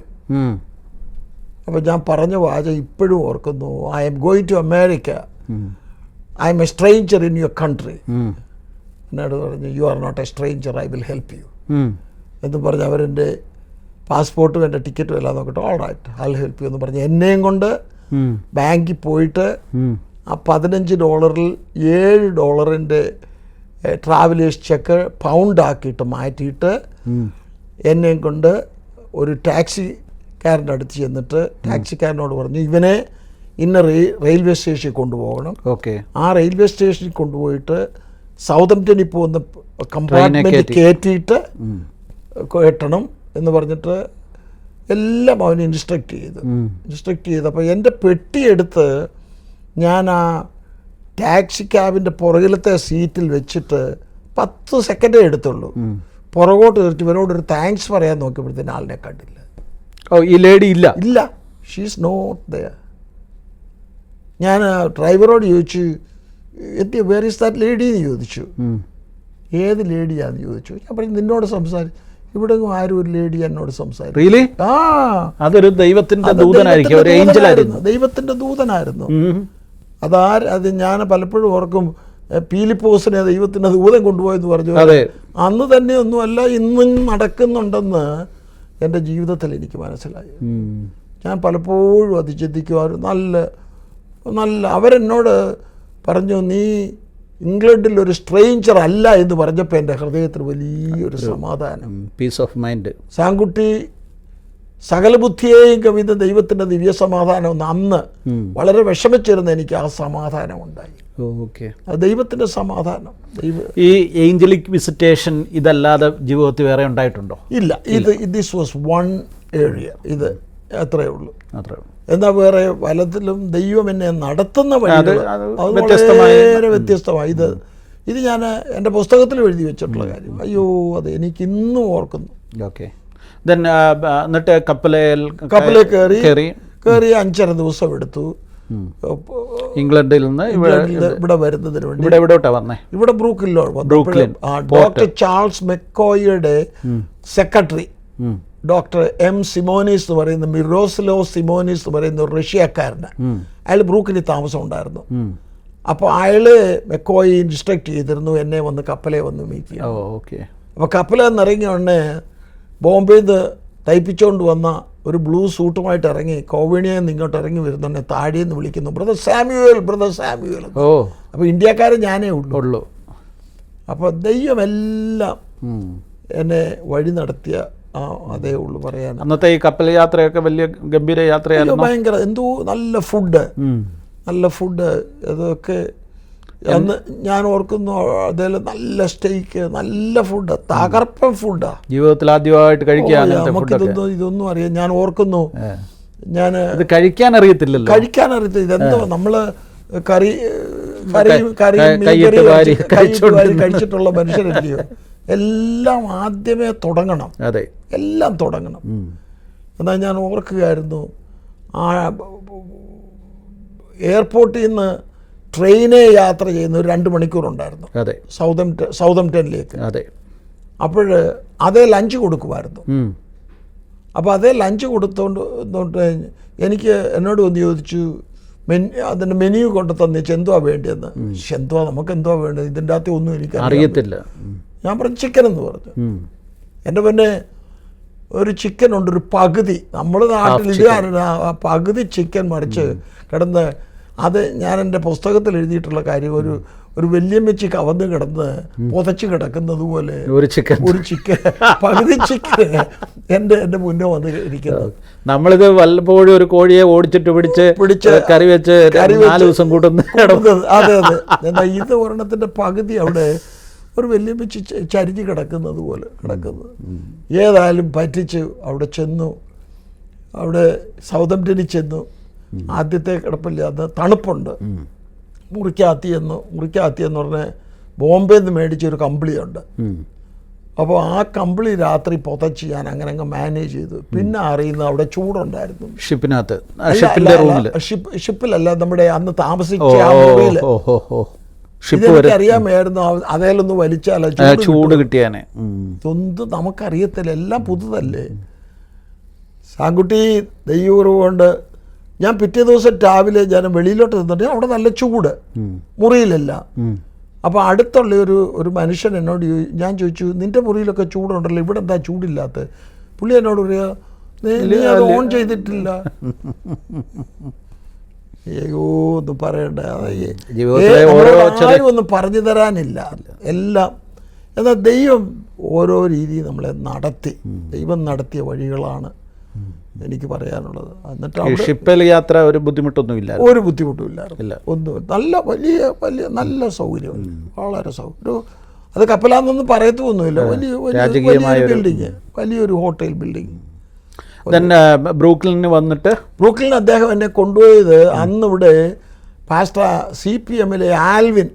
അപ്പോൾ ഞാൻ പറഞ്ഞ വാചകം ഇപ്പോഴും ഓർക്കുന്നു. "I am going to America. I am a stranger in your country." എന്നോട് പറഞ്ഞു "You are not a stranger. I will help you." എന്ന് പറഞ്ഞ് അവരെൻ്റെ പാസ്പോർട്ടും എൻ്റെ ടിക്കറ്റും എല്ലാം നോക്കട്ടെ. "All right, I'll help you" എന്ന് പറഞ്ഞ് എന്നെയും കൊണ്ട് ബാങ്കിൽ പോയിട്ട് ആ $15 $7 ട്രാവലേഴ്സ് ചെക്ക് പൗണ്ടാക്കിയിട്ട് മാറ്റിയിട്ട് എന്നെയും കൊണ്ട് ഒരു ടാക്സിക്കാരൻ്റെ അടുത്ത് ചെന്നിട്ട് ടാക്സിക്കാരനോട് പറഞ്ഞു ഇവനെ ഇന്ന റെയിൽവേ സ്റ്റേഷനിൽ കൊണ്ടുപോകണം. ആ റെയിൽവേ സ്റ്റേഷനിൽ കൊണ്ടുപോയിട്ട് സൗതംപ്ടണിൽ പോകുന്ന കമ്പാർട്ട്മെൻറ്റ് കയറ്റിയിട്ട് കയറ്റണം എന്ന് പറഞ്ഞിട്ട് എല്ലാം അവന് ഇൻസ്ട്രക്റ്റ് ചെയ്തു. അപ്പോൾ എൻ്റെ പെട്ടിയെടുത്ത് ഞാൻ ആ ടാക്സി ക്യാബിൻ്റെ പുറകിലത്തെ സീറ്റിൽ വെച്ചിട്ട് 10 സെക്കൻഡേ എടുത്തുള്ളൂ. പുറകോട്ട് നിർത്തി ഇവരോടൊരു താങ്ക്സ് പറയാൻ നോക്കിയപ്പോഴത്തേന് ആളിനെ കണ്ടില്ല. ഈ ലേഡി ഇല്ല. She is not there. ഞാൻ ഡ്രൈവറോട് ചോദിച്ചു വേർ ഈസ് ദാറ്റ് ലേഡി എന്ന് ചോദിച്ചു. ഏത് ലേഡിയാന്ന് ചോദിച്ചു. ഞാൻ പറഞ്ഞു നിന്നോട് ഇവിടെ ആരും ഒരു ലേഡി എന്നോട് സംസാരിച്ചു. അതൊരു ദൈവത്തിന്റെ ദൂതനായിരുന്നു. ദൈവത്തിന്റെ ദൂതനായിരുന്നു. അത് ഞാൻ പലപ്പോഴും ഓർക്കും. പീലിപ്പോസിനെ ദൈവത്തിൻ്റെ ദൂതം കൊണ്ടുപോയെന്ന് പറഞ്ഞു. അന്ന് തന്നെ ഒന്നുമല്ല, ഇന്നും നടക്കുന്നുണ്ടെന്ന് എൻ്റെ ജീവിതത്തിൽ എനിക്ക് മനസ്സിലായി. ഞാൻ പലപ്പോഴും അത് ചിന്തിക്കുമായിരുന്നു. നല്ല അവരെന്നോട് പറഞ്ഞു, നീ ഇംഗ്ലണ്ടിൽ ഒരു സ്ട്രേഞ്ചർ അല്ല എന്ന് പറഞ്ഞപ്പോൾ എൻ്റെ ഹൃദയത്തിൽ വലിയൊരു സമാധാനം, പീസ് ഓഫ് മൈൻഡ്. സാങ്കുട്ടി സകല ബുദ്ധിയെയും കവിത ദൈവത്തിൻ്റെ ദിവ്യ സമാധാനം ഒന്ന് അന്ന് വളരെ വിഷമിച്ചിരുന്ന എനിക്ക് ആ സമാധാനം ഉണ്ടായി. അത് ദൈവത്തിൻ്റെ സമാധാനം. ഈ ഏഞ്ചലിക് വിസിറ്റേഷൻ ഇതല്ലാതെ ജീവിതത്തിൽ വേറെ ഉണ്ടായിട്ടുണ്ടോ? ഇല്ല, ദിസ് വാസ് വൺ ഏരിയ. ഇത് അത്രയേ ഉള്ളൂ. എന്നാൽ വേറെ പലതിലും ദൈവം എന്നെ നടത്തുന്ന വഴികൾ വളരെ വ്യത്യസ്തമായി. ഇത് ഞാൻ എൻ്റെ പുസ്തകത്തിൽ എഴുതി വെച്ചിട്ടുള്ള കാര്യം. അയ്യോ, അത് എനിക്ക് ഇന്നും ഓർക്കുന്നു. ഓക്കെ. എന്നിട്ട് കപ്പലിൽ കയറി 5.5 ദിവസം എടുത്തു ഇംഗ്ലണ്ടിൽ നിന്ന് ഇവിടെ വരുന്നതിന് വേണ്ടി. ഇവിടെ ബ്രൂക്ലിൻ ഡോക്ടർ ചാൾസ് മെക്കോയുടെ സെക്രട്ടറി ഡോക്ടർ എം സിമോനീസ് എന്ന് പറയുന്ന മിറോസ്ലോ സിമോനീസ് എന്ന് പറയുന്ന ഒരു റഷ്യക്കാരന്, അയാൾ ബ്രൂക്കിൽ താമസം ഉണ്ടായിരുന്നു. അപ്പോൾ അയാള് മെക്കോയെ ഇൻസ്ട്രക്ട് ചെയ്തിരുന്നു എന്നെ വന്ന് കപ്പലെ വന്ന് മീറ്റ് ചെയ്യാം. അപ്പോൾ കപ്പലിൽ നിന്ന് ഇറങ്ങിയ ഉടനെ ബോംബെയിൽ നിന്ന് തയ്പ്പിച്ചുകൊണ്ട് വന്ന ഒരു ബ്ലൂ സൂട്ടുമായിട്ട് ഇറങ്ങി കോവിണിയിൽ നിന്ന് ഇങ്ങോട്ട് ഇറങ്ങി വരുന്നുണ്ടെ താഴേന്ന് വിളിക്കുന്നു, ബ്രദർ സാമുവേൽ. അപ്പോൾ ഇന്ത്യക്കാരൻ ഞാനേ ഉള്ളൂ. അപ്പോൾ ദൈവമെല്ലാം എന്നെ വഴി നടത്തിയ അതേ ഉള്ളൂ പറയാൻ. അന്നത്തെ ഈ കപ്പൽ യാത്രയൊക്കെ വലിയ ഗംഭീര യാത്രയായിരുന്നു. ഭയങ്കര എന്തോ നല്ല ഫുഡ്. അതൊക്കെ അന്ന് ഞാൻ ഓർക്കുന്നു. അതേപോലെ നല്ല സ്റ്റേക്ക്, നല്ല ഫുഡ്, തകർപ്പൻ ഫുഡാ. ജീവിതത്തിൽ ആദ്യമായിട്ട് കഴിക്കാൻ ഇതൊന്നും അറിയാം. ഞാൻ ഓർക്കുന്നു, ഞാൻ കഴിക്കാൻ അറിയത്തില്ലല്ലോ. ഇതെന്തോ നമ്മള് കറി കഴിച്ചിട്ടുള്ള മനുഷ്യരല്ലയോ. എല്ലാം ആദ്യമേ തുടങ്ങണം. എല്ലാം തുടങ്ങണം. എന്നാൽ ഞാൻ ഓർക്കുകയായിരുന്നു, ആ എയർപോർട്ടിൽ നിന്ന് ട്രെയിനെ യാത്ര ചെയ്യുന്ന ഒരു 2 മണിക്കൂറുണ്ടായിരുന്നു സൗതംപ്ടണിലേക്ക്. അപ്പോൾ അതേ ലഞ്ച് കൊടുക്കുമായിരുന്നു. അപ്പോൾ അതേ ലഞ്ച് കൊടുത്തോണ്ട് എനിക്ക് എന്നോട് വന്ന് ചോദിച്ചു, അതിൻ്റെ മെനു കൊണ്ട് തന്നിച്ച് എന്തുവാ വേണ്ടിയെന്ന്. നമുക്ക് എന്തുവാ വേണ്ടത്, ഇതിൻ്റെ അകത്ത് ഒന്നും എനിക്ക് അറിയത്തില്ല. ഞാൻ പറഞ്ഞു ചിക്കൻ എന്ന് പറഞ്ഞു. എൻ്റെ പിന്നെ ഒരു ചിക്കൻ ഉണ്ട്, ഒരു പകുതി. നമ്മൾ നാട്ടിൽ ഇതാണ് പകുതി ചിക്കൻ മറിച്ച് കിടന്ന്. അത് ഞാൻ എൻ്റെ പുസ്തകത്തിൽ എഴുതിയിട്ടുള്ള കാര്യം, ഒരു വല്യമ്മച്ചി കവന്ന് കിടന്ന് പുതച്ച് കിടക്കുന്നത് പോലെ ഒരു ചിക്കൻ പകുതി ചിക്കൻ എൻ്റെ മുന്നേ വന്ന് ഇരിക്കുന്നത്. നമ്മളിത് വല്ലപ്പോഴും ഒരു കോഴിയെ ഓടിച്ചിട്ട് പിടിച്ച് കറി വെച്ച് 4 ദിവസം കൂട്ടുന്നത്. അതെ. എന്നാൽ ഇത് ഒരെണ്ണത്തിൻ്റെ പകുതി അവിടെ ഒരു വല്യമ്മച്ചി ചരിഞ്ഞ് കിടക്കുന്നത് പോലെ കിടക്കുന്നത്. ഏതായാലും പറ്റിച്ച് അവിടെ ചെന്നു. അവിടെ സൗതംപ്ടണിൽ ചെന്നു. ആദ്യത്തെ കിടപ്പില്ല, അത് തണുപ്പുണ്ട്. മുറിക്കകത്തിയെന്ന് പറഞ്ഞാൽ ബോംബെയിൽ നിന്ന് മേടിച്ചൊരു കമ്പിളിയുണ്ട്. അപ്പോൾ ആ കമ്പിളി രാത്രി പുതച്ച് ഞാൻ അങ്ങനെ മാനേജ് ചെയ്തു. പിന്നെ അറിയുന്നത് അവിടെ ചൂടുണ്ടായിരുന്നു ഷിപ്പിലല്ല, നമ്മുടെ അന്ന് താമസിച്ച ആ മുറിയിൽ. എനിക്കറിയാമായിരുന്നു അതേലൊന്ന് വലിച്ചാൽ ചൂട് കിട്ടിയാനെ. ഇതൊന്നും നമുക്കറിയത്തില്ല, എല്ലാം പുതുതല്ലേ. സാങ്കുട്ടി ദൈവം കൊണ്ട് ഞാൻ പിറ്റേ ദിവസം രാവിലെ ഞാൻ വെളിയിലോട്ട് നിന്നിട്ട് അവിടെ നല്ല ചൂട് മുറിയിലല്ല. അപ്പോൾ അടുത്തുള്ള ഒരു മനുഷ്യൻ എന്നോട് ഞാൻ ചോദിച്ചു, നിൻ്റെ മുറിയിലൊക്കെ ചൂടുണ്ടല്ലോ, ഇവിടെ എന്താ ചൂടില്ലാത്ത? പുള്ളി എന്നോട് പറയുക, നീ അത് ഓൺ ചെയ്തിട്ടില്ല. അയ്യോ ഒന്നും പറയണ്ട, ആരും ഒന്നും പറഞ്ഞു തരാനില്ല എല്ലാം. എന്നാൽ ദൈവം ഓരോ രീതി നമ്മളെ നടത്തി, ദൈവം നടത്തിയ വഴികളാണ് എനിക്ക് പറയാനുള്ളത്. എന്നിട്ട് ഷിപ്പിൽ യാത്ര ഒരു ബുദ്ധിമുട്ടൊന്നുമില്ല. ഒരു ബുദ്ധിമുട്ടുമില്ല, ഒന്നും. നല്ല വലിയ നല്ല സൗകര്യം, വളരെ സൗകര്യം. അത് കപ്പലാന്നൊന്നും പറയത്തൊന്നുമില്ല. വലിയ ബിൽഡിങ്, വലിയൊരു ഹോട്ടൽ ബിൽഡിങ്. ബ്രൂക്ലിന് അദ്ദേഹം എന്നെ കൊണ്ടുപോയത് അന്നിവിടെ പാസ്റ്റർ CPMലെ ആൽവിൻ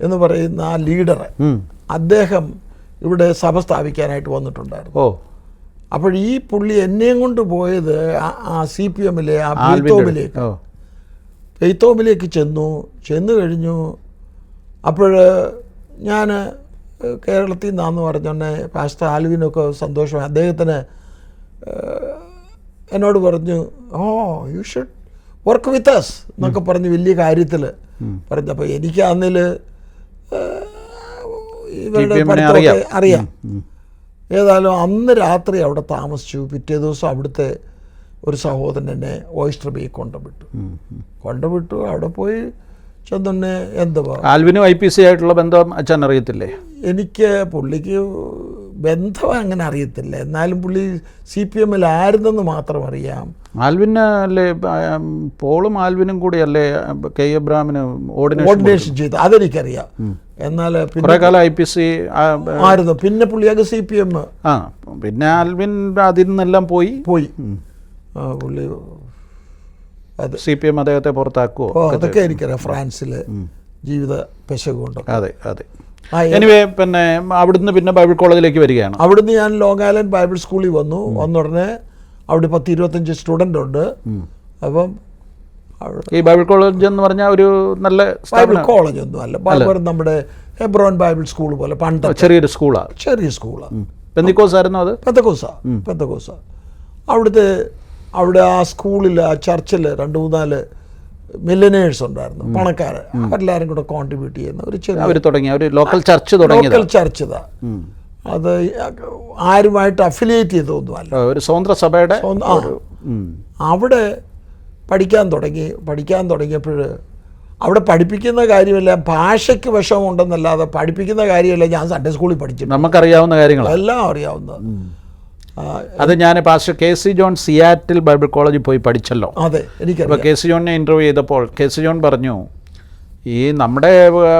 എന്ന് പറയുന്ന ആ ലീഡർ, അദ്ദേഹം ഇവിടെ സഭ സ്ഥാപിക്കാനായിട്ട് വന്നിട്ടുണ്ടായിരുന്നു. അപ്പോൾ ഈ പുള്ളി എന്നെയും കൊണ്ട് പോയത് ആ CPMലെ ആ പെയ്ത്തോമിലേക്ക് ചെന്നു കഴിഞ്ഞു. അപ്പോൾ ഞാൻ കേരളത്തിൽ നിന്നാന്ന് പറഞ്ഞോന്നെ പാസ്റ്റർ ആൽവിനൊക്കെ സന്തോഷമായി. അദ്ദേഹത്തിന് എന്നോട് പറഞ്ഞു, you should work with us എന്നൊക്കെ പറഞ്ഞ് വലിയ കാര്യത്തിൽ പറഞ്ഞു. അപ്പോൾ എനിക്ക് അന്നിൽ ഇവരുടെ പഠിത്തമൊക്കെ അറിയാം. ഏതായാലും അന്ന് രാത്രി അവിടെ താമസിച്ചു. പിറ്റേ ദിവസം അവിടുത്തെ ഒരു സഹോദരൻ എന്നെ ഓയിസ്റ്റർ ബേ കൊണ്ടുവിട്ടു. അവിടെ പോയി ചെന്നെ എന്തുവാ ആൽവിനും IPC ആയിട്ടുള്ള ബന്ധം അച്ഛൻ അറിയത്തില്ലേ? എനിക്ക് പുള്ളിക്ക് ബന്ധം അങ്ങനെ അറിയത്തില്ല. എന്നാലും പുള്ളി CPM ആയിരുന്നെന്ന് മാത്രം അറിയാം. ആൽവിന് അല്ലേ, പോളും ആൽവിനും കൂടി അല്ലേ K. എബ്രഹാമിന് ഓർഡിനേഷൻ ചെയ്ത്, അതെനിക്കറിയാം. എന്നാൽ കുറേ കാലം IPC ആയിരുന്നു. പിന്നെ പുള്ളിയൊക്കെ CPM. പിന്നെ ആൽവിൻ അതിൽ നിന്നെല്ലാം പോയി പുള്ളി അത് CPM അദ്ദേഹത്തെ പുറത്താക്കുമോ? അതൊക്കെ എനിക്കറിയാം. ഫ്രാൻസിൽ ജീവിത പെശകുണ്ട്. അതെ. എനിവേ, പിന്നെ അവിടുന്ന് പിന്നെ ബൈബിൾ കോളേജിലേക്ക് വരികയാണ്. അവിടുന്ന് ഞാൻ ലോങ് ഐലൻഡ് ബൈബിൾ സ്കൂളിൽ വന്നു. ഉടനെ അവിടെ 10-25 സ്റ്റുഡൻ്റ് ഉണ്ട്. അപ്പം ഈ ബൈബിൾ കോളേജ് എന്ന് പറഞ്ഞാൽ ഒരു നല്ല ബൈബിൾ കോളേജ് ഒന്നും അല്ല, നമ്മുടെ ഹെബ്രോൻ ബൈബിൾ സ്കൂൾ പോലെ പണ്ട് ചെറിയൊരു സ്കൂളാണ്. പെന്തക്കോസ് ആയിരുന്നു അത്? പെന്തക്കോസ. അവിടെ ആ സ്കൂളിൽ, ആ ചർച്ചിൽ 2-3 മില്യനേഴ്സ് ഉണ്ടായിരുന്നു, പണക്കാർ. അവരെല്ലാവരും കൂടെ കോൺട്രിബ്യൂട്ട് ചെയ്യുന്ന ഒരു ചെറിയ ലോക്കൽ ചർച്ച്. അത് ആരുമായിട്ട് അഫിലിയേറ്റ് ചെയ്തൊന്നുമല്ല, ഒരു സ്വതന്ത്ര സഭയുടെ. അവിടെ പഠിക്കാൻ തുടങ്ങിയപ്പോൾ അവിടെ പഠിപ്പിക്കുന്ന കാര്യമല്ല, ഭാഷയ്ക്ക് വിഷമമുണ്ടെന്നല്ലാതെ പഠിപ്പിക്കുന്ന കാര്യമല്ല. ഞാൻ സൺഡേ സ്കൂളിൽ പഠിച്ചിട്ടുണ്ട്, നമുക്കറിയാവുന്ന കാര്യങ്ങൾ എല്ലാം അറിയാവുന്നത്. അത് ഞാൻ pastor KC John Seattle Bible കോളേജിൽ പോയി പഠിച്ചല്ലോ. അതെ, എനിക്കറിയാം. അപ്പോൾ KC ജോണിനെ ഇൻ്റർവ്യൂ ചെയ്തപ്പോൾ KC ജോൺ പറഞ്ഞു, ഈ നമ്മുടെ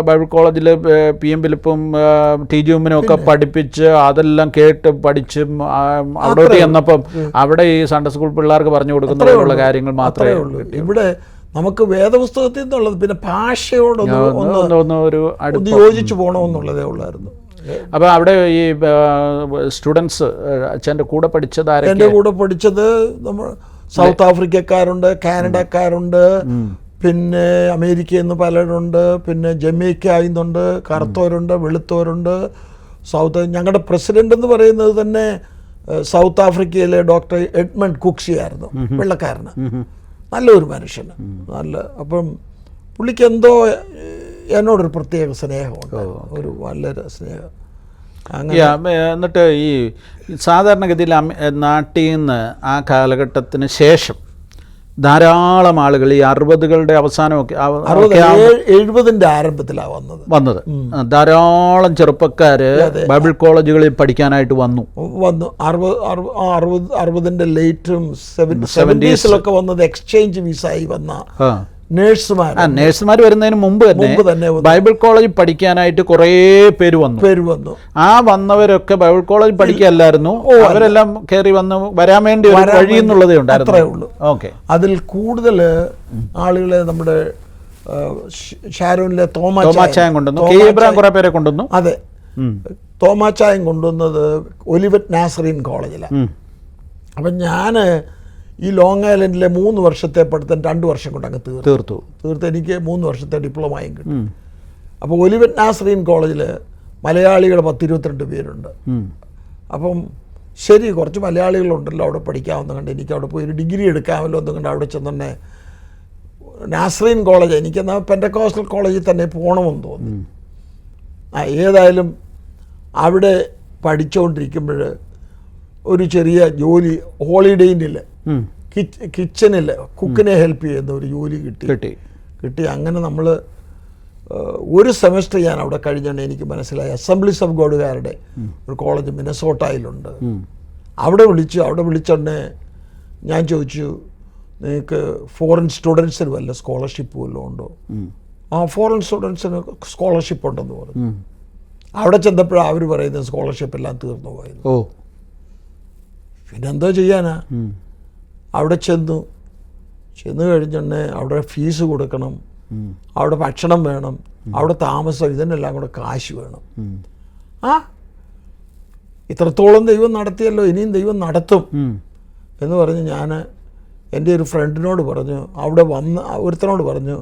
ബൈബിൾ കോളേജിൽ PM ഫിലിപ്പും TG ഉമ്മിനും ഒക്കെ പഠിപ്പിച്ച് അതെല്ലാം കേട്ട് പഠിച്ച് അവിടോട്ട് ചെന്നപ്പം അവിടെ ഈ സൺഡേ സ്കൂൾ പിള്ളേർക്ക് പറഞ്ഞു കൊടുക്കുന്ന കാര്യങ്ങൾ മാത്രമേ ഉള്ളൂ. ഇവിടെ നമുക്ക് വേദപുസ്തകത്തിൽ നിന്നുള്ളത്, പിന്നെ ഭാഷയോടൊന്ന് യോജിച്ചു പോകണമെന്നുള്ളതേ ഉള്ളായിരുന്നു. അപ്പോൾ അവിടെ ഈ സ്റ്റുഡൻസ് അച്ഛൻ്റെ കൂടെ പഠിച്ചത് എൻ്റെ കൂടെ പഠിച്ചത് നമ്മൾ സൗത്ത് ആഫ്രിക്കക്കാരുണ്ട്, കാനഡക്കാരുണ്ട്, പിന്നെ അമേരിക്കയിൽ നിന്ന് പലരുണ്ട്, പിന്നെ ജമൈക്കയിൽ നിന്നുണ്ട്, കറുത്തവരുണ്ട്, വെളുത്തവരുണ്ട്. ഞങ്ങളുടെ പ്രസിഡന്റ് എന്ന് പറയുന്നത് തന്നെ സൗത്ത് ആഫ്രിക്കയിലെ ഡോക്ടർ എഡ്മണ്ട് കുക്സി ആയിരുന്നു, വെള്ളക്കാരന്. നല്ലൊരു മനുഷ്യന്, അപ്പം പുള്ളിക്ക് എന്തോ എന്നോടൊരു പ്രത്യേക സ്നേഹമുണ്ട്, ഒരു നല്ലൊരു സ്നേഹം. എന്നിട്ട് ഈ സാധാരണഗതിയിൽ നാട്ടിൽ നിന്ന് ആ കാലഘട്ടത്തിന് ശേഷം ധാരാളം ആളുകൾ ഈ 60കളുടെ അവസാനമൊക്കെ 70ൻ്റെ ആരംഭത്തിലാണ് വന്നത്. ധാരാളം ചെറുപ്പക്കാർ ബൈബിൾ കോളേജുകളിൽ പഠിക്കാനായിട്ട് വന്നു. 60ൻ്റെ ലേറ്റും 70s വന്നത് എക്സ്ചേഞ്ച് വിസായി വന്ന നേഴ്സുമാർ വരുന്നതിന് മുമ്പ് തന്നെ ബൈബിൾ കോളേജ് പഠിക്കാനായിട്ട് കുറേ പേര് വന്നു. ആ വന്നവരൊക്കെ ബൈബിൾ കോളേജ് പഠിക്കല്ലായിരുന്നു, അവരെല്ലാം കയറി വരാൻ വേണ്ടി ഒരു വഴി എന്നുള്ളതേ ഉണ്ടായിരുന്നു. ഓക്കെ, അതിൽ കൂടുതൽ ആളുകളെ നമ്മുടെ ഷാരോനിലെ തോമാച്ചായം കൊണ്ടുവന്നു, K. എബ്രഹാം കുറെ പേരെ കൊണ്ടുവന്നു. അതെ, തോമാച്ചായം കൊണ്ടുവന്നത് ഒലിവറ്റ് നാസറീൻ കോളേജിലാണ്. അപ്പം ഞാൻ ഈ ലോങ് ഐലൻഡിലെ 3 വർഷത്തെ പഠിത്തം 2 വർഷം കൊണ്ട് അങ്ങ് തീർത്തു. എനിക്ക് 3 വർഷത്തെ ഡിപ്ലോമയും കിട്ടും. അപ്പോൾ ഒലിവറ്റ് നാസറീൻ കോളേജിൽ മലയാളികൾ 10-22 പേരുണ്ട്. അപ്പം ശരി, കുറച്ച് മലയാളികളുണ്ടല്ലോ അവിടെ പഠിക്കാമെന്ന് കണ്ട് എനിക്ക് അവിടെ പോയി ഒരു ഡിഗ്രി എടുക്കാമല്ലോ എന്ന് കണ്ട് അവിടെ ചെന്നെ നാസറീൻ കോളേജ്, എനിക്കെന്നാൽ പെൻറ്റക്കോസ്റ്റൽ കോളേജിൽ തന്നെ പോകണമെന്ന് തോന്നി. ഏതായാലും അവിടെ പഠിച്ചുകൊണ്ടിരിക്കുമ്പോൾ ഒരു ചെറിയ ജോലി ഹോളിഡേ ഇന്നിൽ കിച്ചണിൽ കുക്കിനെ ഹെൽപ്പ് ചെയ്യുന്ന ഒരു ജോലി കിട്ടി. അങ്ങനെ നമ്മൾ ഒരു സെമസ്റ്റർ ഞാൻ അവിടെ കഴിഞ്ഞാണ് എനിക്ക് മനസ്സിലായി അസംബ്ലീസ് ഓഫ് ഗോഡുകാരുടെ ഒരു കോളേജ് മിനസോട്ടയിലുണ്ട്. അവിടെ വിളിച്ചോണ്ടേ ഞാൻ ചോദിച്ചു, നിങ്ങൾക്ക് ഫോറിൻ സ്റ്റുഡൻസിന് വല്ല സ്കോളർഷിപ്പ് വല്ലതും ഉണ്ടോ? ഫോറിൻ സ്റ്റുഡൻസിന് സ്കോളർഷിപ്പ് ഉണ്ടെന്ന് പറഞ്ഞു. അവിടെ ചെന്നപ്പോഴാണ് അവർ പറയുന്നത് സ്കോളർഷിപ്പ് എല്ലാം തീർന്നു പോയത്. പിന്നെന്തോ ചെയ്യാനാ? അവിടെ ചെന്നു കഴിഞ്ഞുണ്ടെ അവിടെ ഫീസ് കൊടുക്കണം, അവിടെ ഭക്ഷണം വേണം, അവിടെ താമസം, ഇതിനെല്ലാം കൂടെ കാശ് വേണം. ഇത്രത്തോളം ദൈവം നടത്തിയല്ലോ, ഇനിയും ദൈവം നടത്തും എന്ന് പറഞ്ഞ് ഞാൻ എൻ്റെ ഒരു ഫ്രണ്ടിനോട് പറഞ്ഞു, അവിടെ ഒരുത്തനോട് പറഞ്ഞു,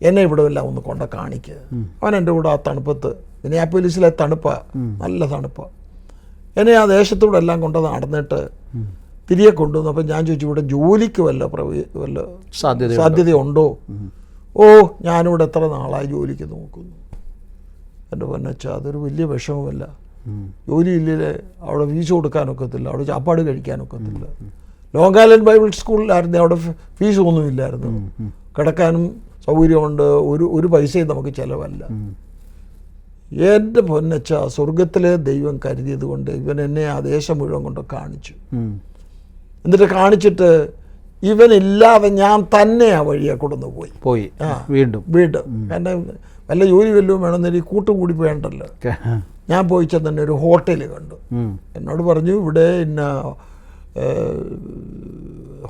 എന്നെ ഇവിടെ എല്ലാം ഒന്ന് കൊണ്ട കാണിക്കുക. അവൻ എൻ്റെ കൂടെ ആ തണുപ്പത്ത്, മിനിയാപ്പോലിസിലെ തണുപ്പാണ്, നല്ല തണുപ്പാണ്. എന്നെ ആ ദേശത്തൂടെ എല്ലാം കൊണ്ട് നടന്നിട്ട് തിരികെ കൊണ്ടുവന്നു. അപ്പം ഞാൻ ചോദിച്ചു, ഇവിടെ ജോലിക്ക് വല്ല സാധ്യതയുണ്ടോ? ഞാനിവിടെ എത്ര നാളായി ജോലിക്ക് നോക്കുന്നു. എൻ്റെ പൊന്നച്ച അതൊരു വലിയ വിഷമമല്ല. ജോലിയില്ലേ, അവിടെ ഫീസ് കൊടുക്കാനൊക്കത്തില്ല, അവിടെ ചാപ്പാട് കഴിക്കാനൊക്കത്തില്ല. ലോങ് ഐലൻഡ് ബൈബിൾ സ്കൂളിലായിരുന്നു, അവിടെ ഫീസ് ഒന്നുമില്ലായിരുന്നു, കിടക്കാനും സൗകര്യമുണ്ട്, ഒരു പൈസയും നമുക്ക് ചിലവല്ല. എൻ്റെ പൊന്നച്ച സ്വർഗത്തിലെ ദൈവം കരുതിയത് കൊണ്ട് ഇവൻ എന്നെ ആ ദേശം മുഴുവൻ കൊണ്ട് കാണിച്ചു. എന്നിട്ട് കാണിച്ചിട്ട് ഇവനില്ലാതെ ഞാൻ തന്നെ ആ വഴിയെ കൊണ്ടു പോയി. വീണ്ടും കാരണം വല്ല ജോലി വല്ലതും വേണമെന്നൊരു കൂട്ടുകൂടി വേണ്ടല്ലോ. ഞാൻ പോയി ചെന്നെ ഒരു ഹോട്ടൽ കണ്ടു. എന്നോട് പറഞ്ഞു ഇവിടെ ഇന്ന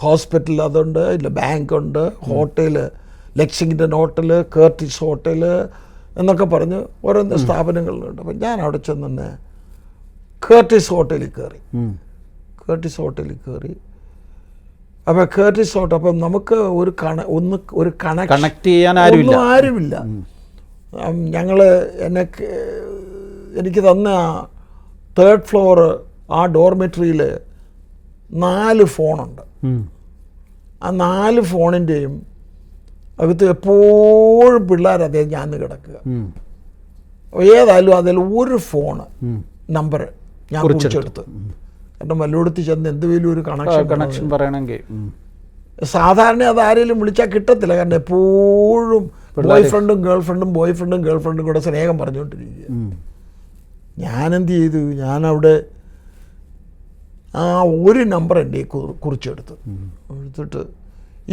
ഹോസ്പിറ്റൽ അതുണ്ട്, ഇല്ല ബാങ്കുണ്ട്, hotel Lexington hotel, Curtis hotel എന്നൊക്കെ പറഞ്ഞ് ഓരോ സ്ഥാപനങ്ങളുണ്ട്. അപ്പം ഞാൻ അവിടെ ചെന്ന് തന്നെ കേർട്ടിസ് ഹോട്ടലിൽ കയറി. അപ്പം കേർട്ടിസ് ഹോട്ടൽ, അപ്പം നമുക്ക് ഒരു കണക്ട് ചെയ്യാൻ ആരുമില്ല. എനിക്ക് തന്ന 3rd ഫ്ലോർ ആ ഡോർമെട്രിയിൽ 4 ഫോണുണ്ട്. ആ 4 ഫോണിൻ്റെയും അകത്ത് എപ്പോഴും പിള്ളേർ അതേ ഞാൻ കിടക്കുക. ഏതായാലും അതിൽ ഒരു ഫോണ് നമ്പർ ഞാൻ കുറിച്ചെടുത്ത്, കാരണം വല്ലോടത്ത് ചെന്ന് എന്തെങ്കിലും ഒരു കണക്ഷൻ പറയണമെങ്കിൽ സാധാരണ അത് ആരെങ്കിലും വിളിച്ചാൽ കിട്ടത്തില്ല. കാരണം എപ്പോഴും ബോയ് ഫ്രണ്ടും ഗേൾ ഫ്രണ്ടും കൂടെ സ്നേഹം പറഞ്ഞുകൊണ്ടിരിക്കുക. ഞാനെന്ത് ചെയ്തു, ഞാനവിടെ ആ ഒരു നമ്പർ എൻ്റെ കുറിച്ചെടുത്തു. എടുത്തിട്ട്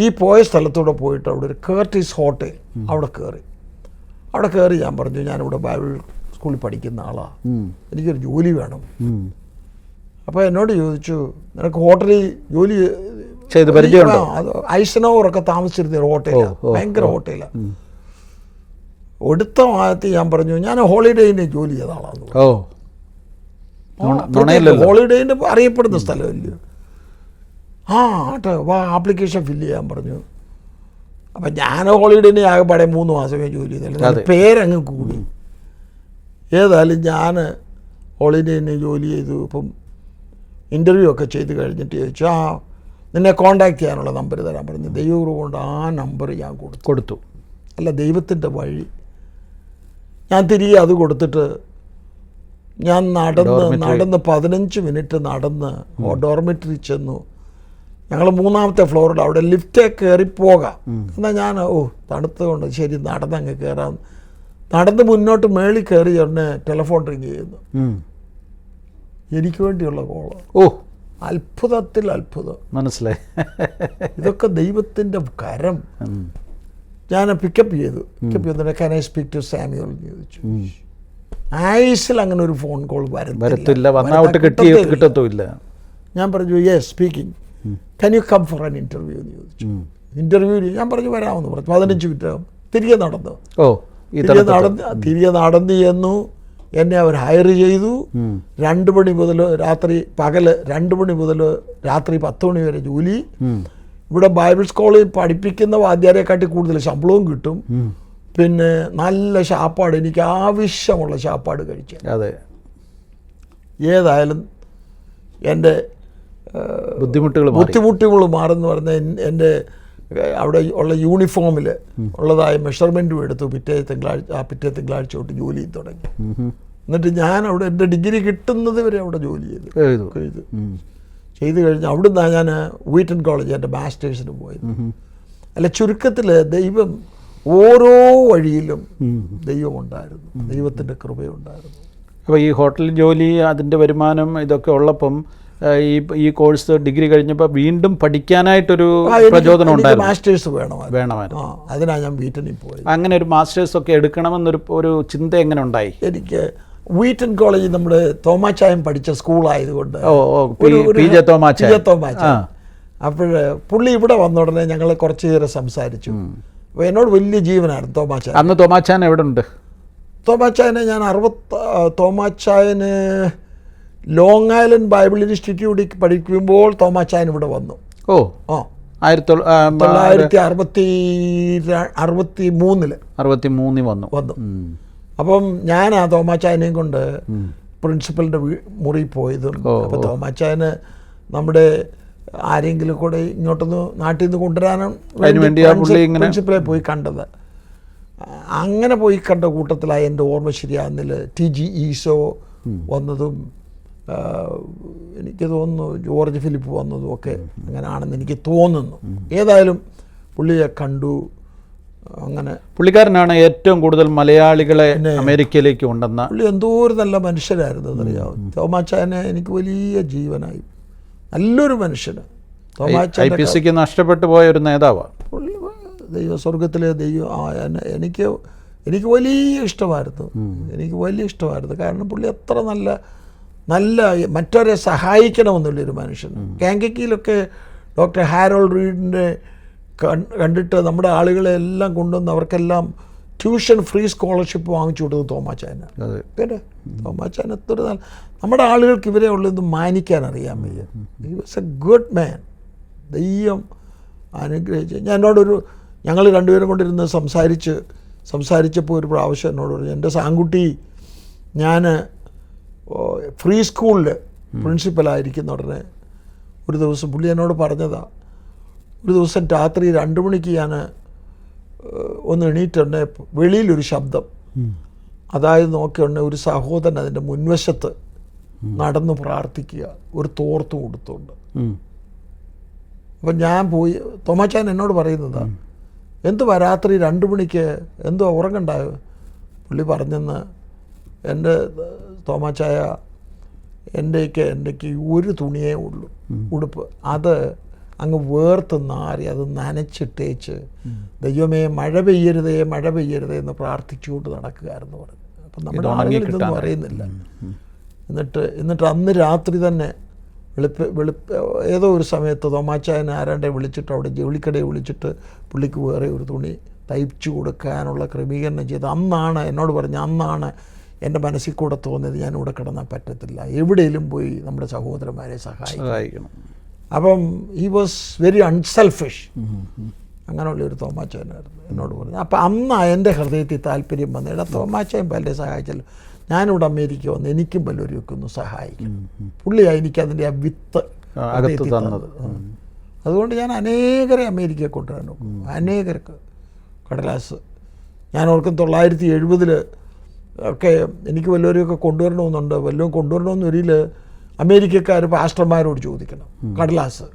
ഈ പോയ സ്ഥലത്തൂടെ പോയിട്ട് അവിടെ ഒരു കേർട്ടിസ് ഹോട്ടൽ അവിടെ കയറി ഞാൻ പറഞ്ഞു, ഞാനിവിടെ ബൈബിൾ സ്കൂളിൽ പഠിക്കുന്ന ആളാണ്, എനിക്കൊരു ജോലി വേണം. അപ്പോൾ എന്നോട് ചോദിച്ചു, നിനക്ക് ഹോട്ടലിൽ ജോലി ചെയ്ത് പരിചയമുണ്ടോ? അത് ഐസനോവറൊക്കെ താമസിച്ചിരുന്ന ഒരു ഹോട്ടലാണ്, ഭയങ്കര ഹോട്ടലാണ്. ഒടുത്ത മാസത്തിൽ ഞാൻ പറഞ്ഞു, ഞാൻ ഹോളിഡേയിന് ജോലി ചെയ്ത ആളാണ്. ഹോളിഡേയിന് അറിയപ്പെടുന്ന സ്ഥലമല്ലേ. ആട്ടെ വാ, ആപ്ലിക്കേഷൻ ഫില്ല് ചെയ്യാൻ പറഞ്ഞു. അപ്പം ഞാൻ ഹോളിഡേയിന് ആകെപ്പാടെ 3 മാസമേ ജോലി ചെയ്തല്ലോ, പേരങ്ങ് കൂടി. ഏതായാലും ഞാൻ ഹോളിഡേയിന് ജോലി ചെയ്തു. ഇപ്പം ഇൻ്റർവ്യൂ ഒക്കെ ചെയ്ത് കഴിഞ്ഞിട്ട് ചോദിച്ചു, നിന്നെ കോണ്ടാക്ട് ചെയ്യാനുള്ള നമ്പർ തരാൻ പറഞ്ഞു. ദൈവം കൊണ്ട് ആ നമ്പർ ഞാൻ കൊടുത്തു. അല്ല, ദൈവത്തിൻ്റെ വഴി. ഞാൻ തിരികെ അത് കൊടുത്തിട്ട് ഞാൻ നടന്ന് 15 മിനിറ്റ് നടന്ന് ഡോർമെട്രി ചെന്നു. ഞങ്ങൾ 3ാമത്തെ ഫ്ലോറിൽ അവിടെ ലിഫ്റ്റേ കയറി പോകാം. എന്നാൽ ഞാൻ തണുത്തുകൊണ്ട് ശരി നടന്നങ്ങ് കയറാം. നടന്ന് മുന്നോട്ട് മേളിൽ കയറി ഉടനെ ടെലിഫോൺ റിങ് ചെയ്യുന്നു. എനിക്ക് വേണ്ടിയുള്ള കോള്. അത്ഭുതത്തിൽ അത്ഭുതം, മനസ്സിലായി. ഇതൊക്കെ ദൈവത്തിൻ്റെ കരം. ഞാൻ പിക്കപ്പ് ചെയ്തു. "Can I speak to Samuel?" എന്ന് ചോദിച്ചു. ആയുസിൽ അങ്ങനെ ഒരു ഫോൺ കോൾ വരത്തില്ല, കിട്ടത്തുമില്ല. ഞാൻ പറഞ്ഞു, "yes speaking, can you come for an interview?" എന്ന് ചോദിച്ചു. ഇൻ്റർവ്യൂ ഞാൻ പറഞ്ഞു വരാമെന്ന് പറഞ്ഞു. 15 മിനിറ്റ് തിരികെ നടന്നു. തിരികെ നടന്നു ചെന്നു. എന്നെ അവർ ഹയർ ചെയ്തു. 2 മണി മുതൽ പകല് 2 മണി മുതൽ രാത്രി 10 മണി വരെ ജോലി. ഇവിടെ ബൈബിൾ സ്കൂളിൽ പഠിപ്പിക്കുന്ന വാദ്യാരെക്കാട്ടി കൂടുതൽ ശമ്പളവും കിട്ടും. പിന്നെ നല്ല ശാപ്പാട്, എനിക്ക് ആവശ്യമുള്ള ശാപ്പാട് കഴിച്ചു. അതെ, ഏതായാലും എൻ്റെ ബുദ്ധിമുട്ടുകൾ മാറുമെന്ന് പറഞ്ഞാൽ എൻ്റെ അവിടെ ഉള്ള യൂണിഫോമിൽ ഉള്ളതായ മെഷർമെൻറ്റും എടുത്തു. പിറ്റേ തിങ്കളാഴ്ച തൊട്ട് ജോലി തുടങ്ങി. എന്നിട്ട് ഞാൻ അവിടെ എൻ്റെ ഡിഗ്രി കിട്ടുന്നത് വരെ അവിടെ ജോലി ചെയ്ത് കഴിഞ്ഞ് അവിടുന്ന് ഞാൻ വീറ്റൺ കോളേജ് എൻ്റെ മാസ്റ്റേഴ്സിന് പോയത്. അല്ല, ചുരുക്കത്തിൽ ദൈവം ഓരോ വഴിയിലും ദൈവമുണ്ടായിരുന്നു, ദൈവത്തിൻ്റെ കൃപയുണ്ടായിരുന്നു. അപ്പോൾ ഈ ഹോട്ടൽ ജോലി, അതിൻ്റെ വരുമാനം ഇതൊക്കെ ഉള്ളപ്പം ഈ കോഴ്സ് ഡിഗ്രി കഴിഞ്ഞപ്പോൾ വീണ്ടും പഠിക്കാനായിട്ടൊരു പ്രചോദനം ഉണ്ടായിരുന്നു. മാസ്റ്റേഴ്സ് വേണമായിരുന്നു. അതിനാണ് ഞാൻ വീറ്റണിൽ പോയത്. അങ്ങനെ ഒരു മാസ്റ്റേഴ്സ് ഒക്കെ എടുക്കണമെന്നൊരു ചിന്ത എങ്ങനെ ഉണ്ടായി? എനിക്ക് വീറ്റൺ കോളേജ് നമ്മുടെ തോമാച്ചായൻ പഠിച്ച സ്കൂളായതുകൊണ്ട് അപ്പോൾ പുള്ളി ഇവിടെ വന്ന ഉടനെ ഞങ്ങൾ കുറച്ച് നേരം സംസാരിച്ചു. അപ്പോൾ എന്നോട് വലിയ ജീവനായിരുന്നു തോമാച്ചായൻ. അന്ന് തോമാച്ചായൻ എവിടെ ഉണ്ട്? തോമാച്ചായനെ ഞാൻ തോമാച്ചായന് ലോങ് ഐലൻഡ് ബൈബിൾ ഇൻസ്റ്റിറ്റ്യൂട്ടിൽ പഠിക്കുമ്പോൾ തോമാച്ചായൻ ഇവിടെ വന്നു. 1963 വന്നു. അപ്പം ഞാൻ ആ തോമാച്ചായനെയും കൊണ്ട് പ്രിൻസിപ്പലിൻ്റെ മുറിയിൽ പോയതും. അപ്പോൾ തോമാച്ചായന് നമ്മുടെ ആരെങ്കിലും കൂടെ ഇങ്ങോട്ടൊന്ന് നാട്ടിൽ നിന്ന് കൊണ്ടുവരാനും പ്രിൻസിപ്പലെ പോയി കണ്ടത്. അങ്ങനെ പോയി കണ്ട കൂട്ടത്തിലായി എൻ്റെ ഓർമ്മ ശരിയാകുന്നില്ല TG ഈശോ വന്നതും എനിക്ക് തോന്നുന്നു ജോർജ് ഫിലിപ്പ് വന്നതും ഒക്കെ അങ്ങനെയാണെന്ന് എനിക്ക് തോന്നുന്നു. ഏതായാലും പുള്ളിയെ കണ്ടു. അങ്ങനെ പുള്ളിക്കാരനാണ് ഏറ്റവും കൂടുതൽ മലയാളികളെ അമേരിക്കയിലേക്ക് കൊണ്ടുവന്ന. പുള്ളി എന്തോ ഒരു നല്ല മനുഷ്യരായിരുന്നു എന്നറിയാമോ. തോമാച്ചാനെ എനിക്ക് വലിയ ജീവനായി, നല്ലൊരു മനുഷ്യന്. തോമാച്ചാൻ നഷ്ടപ്പെട്ടു പോയ ഒരു നേതാവാണ് പുള്ളി. സ്വർഗത്തിലെ ദൈവം എനിക്ക് വലിയ ഇഷ്ടമായിരുന്നു. കാരണം പുള്ളി എത്ര നല്ല മറ്റവരെ സഹായിക്കണമെന്നുള്ളൊരു മനുഷ്യൻ. കാങ്കക്കിയിലൊക്കെ ഡോക്ടർ ഹാരോൾഡ് റീഡിനെ കണ്ടിട്ട് നമ്മുടെ ആളുകളെ എല്ലാം കൊണ്ടുവന്ന് അവർക്കെല്ലാം ട്യൂഷൻ ഫ്രീ സ്കോളർഷിപ്പ് വാങ്ങിച്ചു കൊടുത്തത് തോമാച്ചാനാണ്. പിന്നെ തോമാച്ചാൻ എത്ര നമ്മുടെ ആളുകൾക്ക് ഇവരെ ഉള്ളത് മാനിക്കാൻ അറിയാൻ വയ്യ. He was A good man. ദൈവം അനുഗ്രഹിച്ച്. ഞങ്ങൾ രണ്ടുപേരും കൊണ്ടിരുന്ന് സംസാരിച്ചപ്പോൾ ഒരു പ്രാവശ്യം എന്നോട് പറഞ്ഞു, എൻ്റെ സാങ്കുട്ടി, ഞാൻ ഫ്രീ സ്കൂളിൽ പ്രിൻസിപ്പലായിരിക്കുന്ന ഉടനെ ഒരു ദിവസം പുള്ളി എന്നോട് പറഞ്ഞതാണ്, ഒരു ദിവസം രാത്രി 2 മണിക്ക് ഞാൻ ഒന്ന് എണീറ്റുണ്ടെ വെളിയിലൊരു ശബ്ദം, അതായത് നോക്കിയുണ്ടെ ഒരു സഹോദരൻ അതിൻ്റെ മുൻവശത്ത് നടന്നു പ്രാർത്ഥിക്കുക, ഒരു തോർത്ത് കൊടുത്തുകൊണ്ട്. അപ്പം ഞാൻ പോയി, തോമാച്ചാൻ എന്നോട് പറയുന്നതാണ്, എന്തുവാ രാത്രി 2 മണിക്ക് എന്തുവാ ഉറങ്ങണ്ടായോ? പുള്ളി പറഞ്ഞെന്ന്, എൻ്റെ തോമാച്ചായ, എൻ്റെക്ക് ഒരു തുണിയേ ഉള്ളൂ, ഉടുപ്പ്, അത് അങ്ങ് വേർത്ത് നാറി അത് നനച്ചിട്ടേച്ച് ദൈവമേ മഴ പെയ്യരുതേ എന്ന് പ്രാർത്ഥിച്ചുകൊണ്ട് നടക്കുകയായിരുന്നു പറഞ്ഞു. അപ്പം നമ്മുടെ ആളുകൾ ഇതൊന്നും അറിയുന്നില്ല. എന്നിട്ട് അന്ന് രാത്രി തന്നെ ഏതോ ഒരു സമയത്ത് തോമാച്ചായനെ ആരാണ്ടെ വിളിച്ചിട്ട് അവിടെ ജൗളിക്കടയെ വിളിച്ചിട്ട് പുള്ളിക്ക് വേറെ ഒരു തുണി തയ്ച്ചു കൊടുക്കാനുള്ള ക്രമീകരണം ചെയ്ത് എന്നോട് പറഞ്ഞ അന്നാണ് എൻ്റെ മനസ്സിൽ കൂടെ തോന്നിയത്, ഞാനിവിടെ കിടന്നാൽ പറ്റത്തില്ല, എവിടെയെങ്കിലും പോയി നമ്മുടെ സഹോദരന്മാരെ സഹായിക്കണം. അപ്പം ഹി വാസ് വെരി അൺസെൽഫിഷ്. അങ്ങനെയുള്ളൊരു തോമാച്ചായനായിരുന്നു എന്നോട് പറഞ്ഞു. അപ്പം അന്ന് എൻ്റെ ഹൃദയത്തിൽ താല്പര്യം വന്നിട്ട് തോമാച്ചായൻ പലരെ സഹായിച്ചല്ലോ, ഞാനിവിടെ അമേരിക്ക വന്ന് എനിക്കും പലരെയൊക്കെ ഒന്ന് സഹായിക്കും. പുള്ളിയാണ് എനിക്കതിൻ്റെ ആ വിത്ത് തന്നത്. അതുകൊണ്ട് ഞാൻ അനേകരെ അമേരിക്കയെ കൊണ്ടുവരാൻ നോക്കും, അനേകർക്ക് കടലാസ്. ഞാൻ ഓർക്കും 1970 ഒക്കെ എനിക്ക് വല്ലവരെയൊക്കെ കൊണ്ടുവരണമെന്നുണ്ട്. വല്ലതും കൊണ്ടുവരണമെന്ന് വരിയിൽ അമേരിക്കക്കാർ പാസ്റ്റർമാരോട് ചോദിക്കണം കടലാസ്.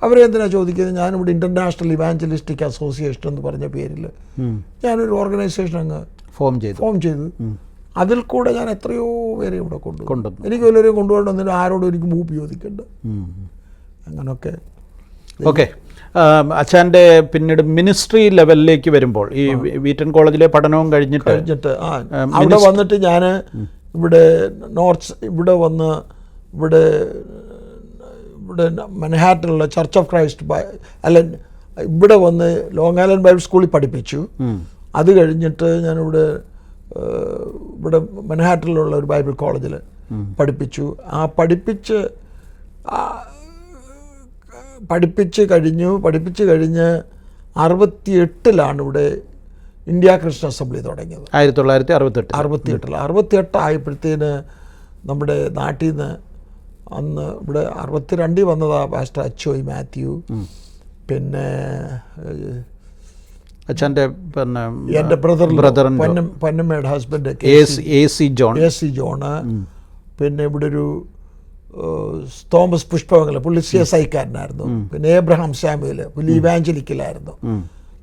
അവരെ എന്തിനാണ് ചോദിക്കുന്നത്? ഞാനിവിടെ ഇൻ്റർനാഷണൽ ഇവാഞ്ചലിസ്റ്റിക് അസോസിയേഷൻ എന്ന് പറഞ്ഞ പേരിൽ ഞാനൊരു ഓർഗനൈസേഷൻ അങ്ങ് ഫോം ചെയ്തു. അതിൽ കൂടെ ഞാൻ എത്രയോ പേരെ ഇവിടെ കൊണ്ടുവന്നു. എനിക്ക് വല്ലവരെയും കൊണ്ടുപോകണമെന്നില്ല, ആരോടും എനിക്ക് മൂപ്പ് ചോദിക്കണ്ട. അങ്ങനെയൊക്കെ. ഓക്കെ, അച്ഛൻ്റെ പിന്നീട് മിനിസ്ട്രി ലെവലിലേക്ക് വരുമ്പോൾ ഈ വീറ്റൻ കോളേജിലെ പഠനവും കഴിഞ്ഞിട്ട് അവിടെ വന്നിട്ട് ഞാൻ ഇവിടെ ഇവിടെ വന്ന് ഇവിടെ മൻഹാറ്റനിലുള്ള ചർച്ച് ഓഫ് ക്രൈസ്റ്റ് ഇവിടെ വന്ന് ലോങ് ഐലൻഡ് ബൈബിൾ സ്കൂളിൽ പഠിപ്പിച്ചു. അത് കഴിഞ്ഞിട്ട് ഞാനിവിടെ മൻഹാറ്റനിലുള്ള ഒരു ബൈബിൾ കോളേജിൽ പഠിപ്പിച്ചു. ആ പഠിപ്പിച്ച് കഴിഞ്ഞ് 68 ഇവിടെ ഇന്ത്യ ക്രിസ്ത്യൻ അസംബ്ലി തുടങ്ങിയത്. 1968 ആയപ്പോഴത്തേന് നമ്മുടെ നാട്ടിൽ നിന്ന് അന്ന് ഇവിടെ 62 വന്നതാ പാസ്റ്റർ അച്ചോയ് മാത്യു, പിന്നെ അച്ഛൻ്റെ എൻ്റെ ബ്രദർ പൊന്നമ്മയുടെ ഹസ്ബൻഡ് AC ജോണ്, പിന്നെ ഇവിടെ ഒരു തോമസ് പുഷ്പമംഗലം, പുള്ളി CSI-കാരനായിരുന്നു. പിന്നെ ഏബ്രഹാം സാമുവൽ, പുള്ളി ഇവാഞ്ചലിക്കലായിരുന്നു.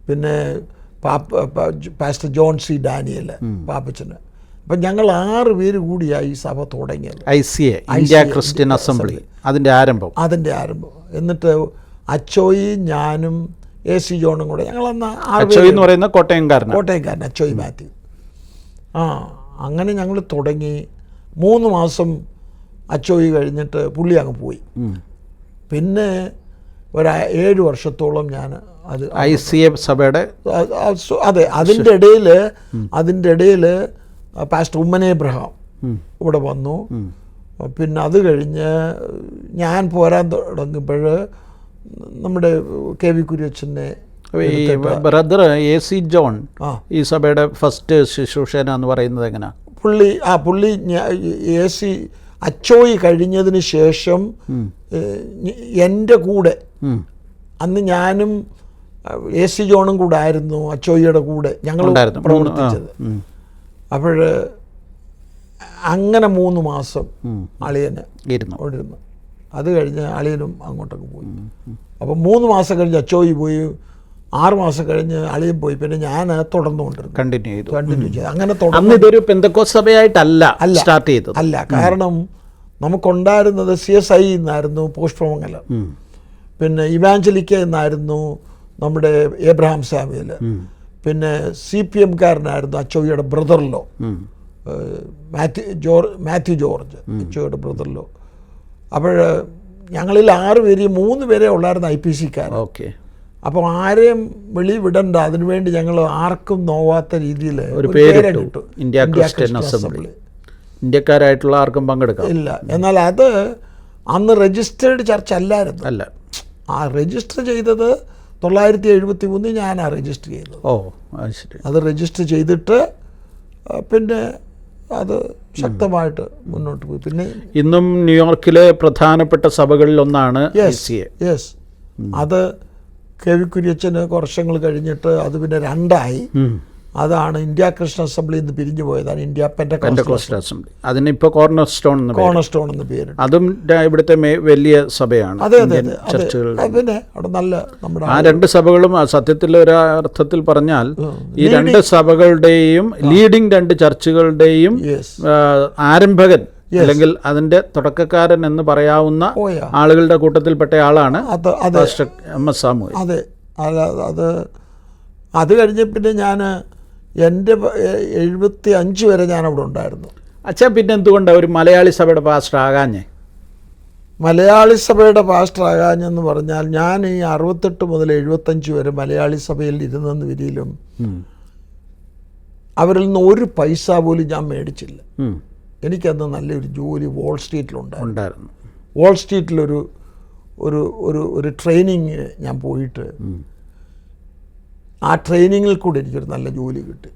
പിന്നെ pastor John C. Daniel Pappachan. അപ്പം ഞങ്ങൾ 6 പേര് കൂടിയായി ഈ സഭ തുടങ്ങിയത്. ഇന്ത്യ ക്രിസ്ത്യൻ അസംബ്ലി അതിൻ്റെ ആരംഭം. എന്നിട്ട് അച്ചോയി, ഞാനും AC ജോണും കൂടെ ഞങ്ങളന്ന് എന്ന് പറയുന്ന കോട്ടയംകാരൻ അച്ചോയി മാത്യു. അങ്ങനെ ഞങ്ങൾ തുടങ്ങി. 3 മാസം അച്ചോയി കഴിഞ്ഞിട്ട് പുള്ളി അങ്ങ് പോയി. പിന്നെ ഒരു 7 വർഷത്തോളം ഞാൻ അത് സഭയുടെ അതെ അതിൻ്റെ ഇടയിൽ പാസ്റ്റർ ഉമ്മൻ എബ്രഹാം ഇവിടെ വന്നു. പിന്നെ അത് കഴിഞ്ഞ് ഞാൻ പോരാൻ തുടങ്ങുമ്പോൾ നമ്മുടെ KV കുര്യച്ചനെ ബ്രദർ AC ജോൺ ഈ സഭയുടെ ഫസ്റ്റ് ശുശ്രൂഷന എന്ന് പറയുന്നത് എങ്ങനെയാ? പുള്ളി AC അച്ചോയി കഴിഞ്ഞതിന് ശേഷം എൻ്റെ കൂടെ അന്ന് ഞാനും AC ജോണും കൂടെ ആയിരുന്നു അച്ചോയ്യയുടെ കൂടെ ഞങ്ങൾ പ്രവർത്തിച്ചത്. അപ്പോൾ അങ്ങനെ 3 മാസം അളിയന് ഇരുന്നു. അത് കഴിഞ്ഞ് അളിയനും അങ്ങോട്ടൊക്കെ പോയി. അപ്പം 3 മാസം കഴിഞ്ഞ് അച്ചോയി പോയി, 6 മാസം കഴിഞ്ഞ് അളിയൻ പോയി. പിന്നെ ഞാൻ തുടർന്നുകൊണ്ടിരുന്നു, കണ്ടിന്യൂ ചെയ്തു. അങ്ങനെ ഇതൊരു പെന്തക്കോസ്ത് സഭയായിട്ടല്ല സ്റ്റാർട്ട് ചെയ്തത്. അല്ല, കാരണം നമുക്കുണ്ടായിരുന്നത് CSI എന്നായിരുന്നു പോസ്റ്റ്മംഗലം, പിന്നെ ഇവാഞ്ചലിക്ക എന്നായിരുന്നു നമ്മുടെ ഏബ്രഹാം സാമുവൽ, പിന്നെ CPM-കാരനായിരുന്നു അച്ചോയ്യയുടെ ബ്രദറിലോ മാത്യു ജോർജ്, അച്ചോയ്യയുടെ ബ്രദറിലോ. അപ്പോൾ ഞങ്ങളിൽ 6 പേര് 3 പേരെ ഉള്ളായിരുന്നു IPC-ക്കാർ. ഓക്കെ. അപ്പോൾ ആരെയും വെളി വിടണ്ട, അതിനുവേണ്ടി ഞങ്ങൾ ആർക്കും നോവാത്ത രീതിയിൽ ഒരു പേര് കിട്ടു, ഇന്ത്യ ക്രിസ്ത്യൻ അസംബ്ലി. ഇന്ത്യക്കാരായിട്ടുള്ള ആർക്കും പങ്കെടുക്കാം ഇല്ല. എന്നാൽ അത് അന്ന് രജിസ്റ്റേർഡ് ചർച്ച് അല്ലായിരുന്നു. അല്ല, ആ രജിസ്റ്റർ ചെയ്തത് 973 ഞാനാണ് രജിസ്റ്റർ ചെയ്തത്. അത് രജിസ്റ്റർ ചെയ്തിട്ട് പിന്നെ അത് ശക്തമായിട്ട് മുന്നോട്ട് പോയി. പിന്നെ ഇന്നും ന്യൂയോർക്കിലെ പ്രധാനപ്പെട്ട സഭകളിൽ ഒന്നാണ് യെസ്. അത് KV കുര്യച്ചന് വർഷങ്ങൾ കഴിഞ്ഞിട്ട് അത് പിന്നെ 2ആയി. അതാണ് ഇന്ത്യ ക്രിസ്ത്യൻ അസംബ്ലി എന്ന് പിരിഞ്ഞു പോയതാണ് ഇന്ത്യ പെന്തക്കോസ്റ്റ് അസംബ്ലി. അതിനിപ്പോൾ കോർണർ സ്റ്റോൺ എന്ന് പേര്. അതും ഇവിടുത്തെ വലിയ സഭയാണ്. അതെ. പിന്നെ അവിടെ നല്ല നമ്മുടെ ആ 2 സഭകളും സത്യത്തിൽ ഒരർത്ഥത്തിൽ പറഞ്ഞാൽ ഈ 2 സഭകളുടെയും ലീഡിംഗ് 2 ചർച്ചുകളുടെയും ആരംഭകൻ അല്ലെങ്കിൽ അതിന്റെ തുടക്കക്കാരൻ എന്ന് പറയാവുന്ന ആളുകളുടെ കൂട്ടത്തിൽപ്പെട്ട ആളാണ് MS സാമുവൽ. അതെ. അത് കഴിഞ്ഞ് പിന്നെ ഞാൻ എൻ്റെ 75 വരെ ഞാൻ അവിടെ ഉണ്ടായിരുന്നു. അച്ഛൻ പിന്നെ എന്തുകൊണ്ടാണ് ഒരു മലയാളി സഭയുടെ പാസ്റ്റർ ആകാഞ്ഞേ? മലയാളി സഭയുടെ പാസ്റ്റർ ആകാഞ്ഞെന്ന് പറഞ്ഞാൽ ഞാൻ ഈ 68 മുതൽ 75 വരെ മലയാളി സഭയിൽ ഇരുന്നെന്ന് വരിയിലും അവരിൽ നിന്ന് ഒരു പൈസ പോലും ഞാൻ മേടിച്ചില്ല. എനിക്കന്ന് നല്ലൊരു ജോലി വാൾ സ്ട്രീറ്റിലുണ്ടായിരുന്നു. വാൾ സ്ട്രീറ്റിലൊരു ഒരു ഒരു ഒരു ട്രെയിനിങ് ഞാൻ പോയിട്ട് ആ ട്രെയിനിങ്ങിൽ കൂടെ എനിക്കൊരു നല്ല ജോലി കിട്ടി.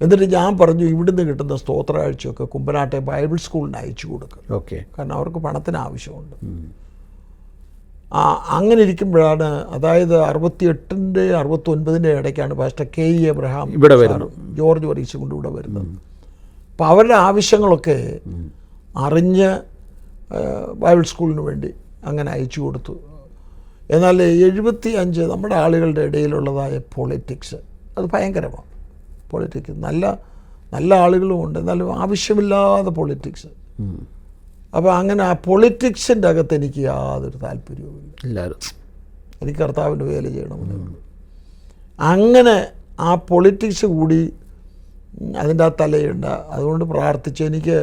എന്നിട്ട് ഞാൻ പറഞ്ഞു ഇവിടുന്ന് കിട്ടുന്ന സ്തോത്രാഴ്ചയൊക്കെ കുമ്പനാട്ടെ ബൈബിൾ സ്കൂളിന് അയച്ചു കൊടുക്കും. കാരണം അവർക്ക് പണത്തിന് ആവശ്യമുണ്ട്. അങ്ങനെ ഇരിക്കുമ്പോഴാണ്, അതായത് 68 69 ഇടയ്ക്കാണ് പാസ്റ്റർ KE എബ്രഹാം ഇവിടെ വരുന്നത്, ജോർജ് വർഗീസ് കൊണ്ട് ഇവിടെ വരുന്നത്. അപ്പോൾ അവരുടെ ആവശ്യങ്ങളൊക്കെ അറിഞ്ഞ് ബൈബിൾ സ്കൂളിന് വേണ്ടി അങ്ങനെ അയച്ചു കൊടുത്തു. എന്നാൽ 75 നമ്മുടെ ആളുകളുടെ ഇടയിലുള്ളതായ പൊളിറ്റിക്സ് അത് ഭയങ്കരമാണ്. പൊളിറ്റിക്സ് നല്ല ആളുകളുമുണ്ട്, എന്നാലും ആവശ്യമില്ലാതെ പൊളിറ്റിക്സ്. അപ്പോൾ അങ്ങനെ ആ പൊളിറ്റിക്സിൻ്റെ അകത്ത് എനിക്ക് യാതൊരു താല്പര്യവുമില്ല. എനിക്ക് കർത്താവിൻ്റെ വേല ചെയ്യണമെന്നുണ്ട്. അങ്ങനെ ആ പൊളിറ്റിക്സ് കൂടി അതിൻ്റെ ആ തലയുണ്ട്. അതുകൊണ്ട് പ്രാർത്ഥിച്ച് എനിക്ക്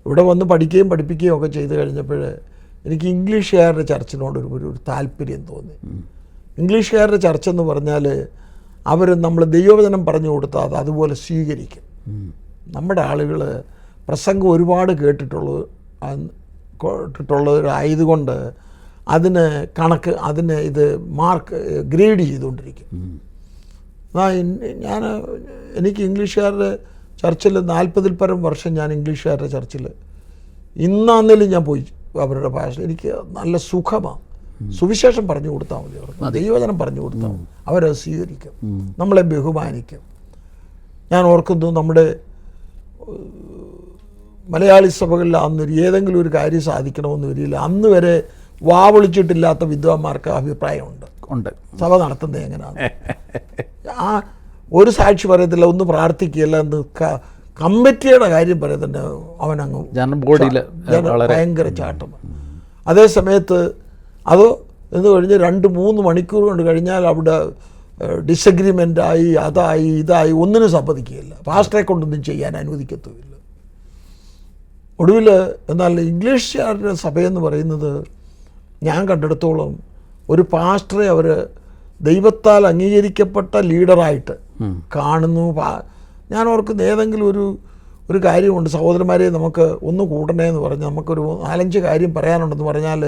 ഇവിടെ വന്ന് പഠിക്കുകയും പഠിപ്പിക്കുകയും ഒക്കെ ചെയ്ത് കഴിഞ്ഞപ്പോൾ എനിക്ക് ഇംഗ്ലീഷുകാരുടെ ചർച്ചിനോട് ഒരു താല്പര്യം തോന്നി. ഇംഗ്ലീഷുകാരുടെ ചർച്ചെന്ന് പറഞ്ഞാൽ അവർ നമ്മൾ ദൈവവചനം പറഞ്ഞു കൊടുത്താൽ അത് അതുപോലെ സ്വീകരിക്കും. നമ്മുടെ ആളുകൾ പ്രസംഗം ഒരുപാട് കേട്ടിട്ടുള്ളവരായതുകൊണ്ട് അതിന് ഇത് മാർക്ക് ഗ്രേഡ് ചെയ്തുകൊണ്ടിരിക്കും. എനിക്ക് ഇംഗ്ലീഷുകാരുടെ ചർച്ചിൽ 40-ൽ പരം വർഷം ഞാൻ ഇംഗ്ലീഷുകാരുടെ ചർച്ചിൽ ഇന്നാന്നേലും ഞാൻ പോയി. അവരുടെ ഭാഷ എനിക്ക് നല്ല സുഖമാണ്. സുവിശേഷം പറഞ്ഞു കൊടുത്താൽ മതി, അവർക്ക് ദൈവവചനം പറഞ്ഞു കൊടുത്താൽ മതി, അവരത് സ്വീകരിക്കും, നമ്മളെ ബഹുമാനിക്കും. ഞാൻ ഓർക്കുന്നു നമ്മുടെ മലയാളി സഭകളിൽ അന്നൊരു ഏതെങ്കിലും ഒരു കാര്യം സാധിക്കണമെന്ന് വരില്ല, അന്ന് വരെ വാവിളിച്ചിട്ടില്ലാത്ത വിദ്വാന്മാർക്ക് അഭിപ്രായമുണ്ട്. സഭ നടത്തുന്നത് എങ്ങനെയാണ്? ആ ഒരു സാക്ഷി പറയത്തില്ല, ഒന്ന് പ്രാർത്ഥിക്കുകയല്ല, എന്ന് കമ്മിറ്റിയുടെ കാര്യം പറയുന്നുണ്ട്, അവനങ്ങ് ഭയങ്കര ചാട്ടമാണ്. അതേ സമയത്ത് അത് എന്ന് കഴിഞ്ഞ് 2-3 മണിക്കൂർ കൊണ്ട് കഴിഞ്ഞാൽ അവിടെ ഡിസഗ്രിമെൻ്റായി, അതായി ഇതായി, ഒന്നിനും സമ്മതിക്കുകയില്ല, പാസ്റ്ററെ കൊണ്ടൊന്നും ചെയ്യാൻ അനുവദിക്കത്തുമില്ല. ഒടുവിൽ എന്നാൽ ഇംഗ്ലീഷുകാരുടെ സഭയെന്ന് പറയുന്നത് ഞാൻ കണ്ടെടുത്തോളം ഒരു പാസ്റ്ററെ അവർ ദൈവത്താൽ അംഗീകരിക്കപ്പെട്ട ലീഡറായിട്ട് കാണുന്നു. ഞാൻ ഓർക്കുന്ന ഏതെങ്കിലും ഒരു കാര്യമുണ്ട്, സഹോദരന്മാരെ നമുക്ക് ഒന്ന് കൂടണേ എന്ന് പറഞ്ഞ് നമുക്കൊരു 4-5 കാര്യം പറയാനുണ്ടെന്ന് പറഞ്ഞാൽ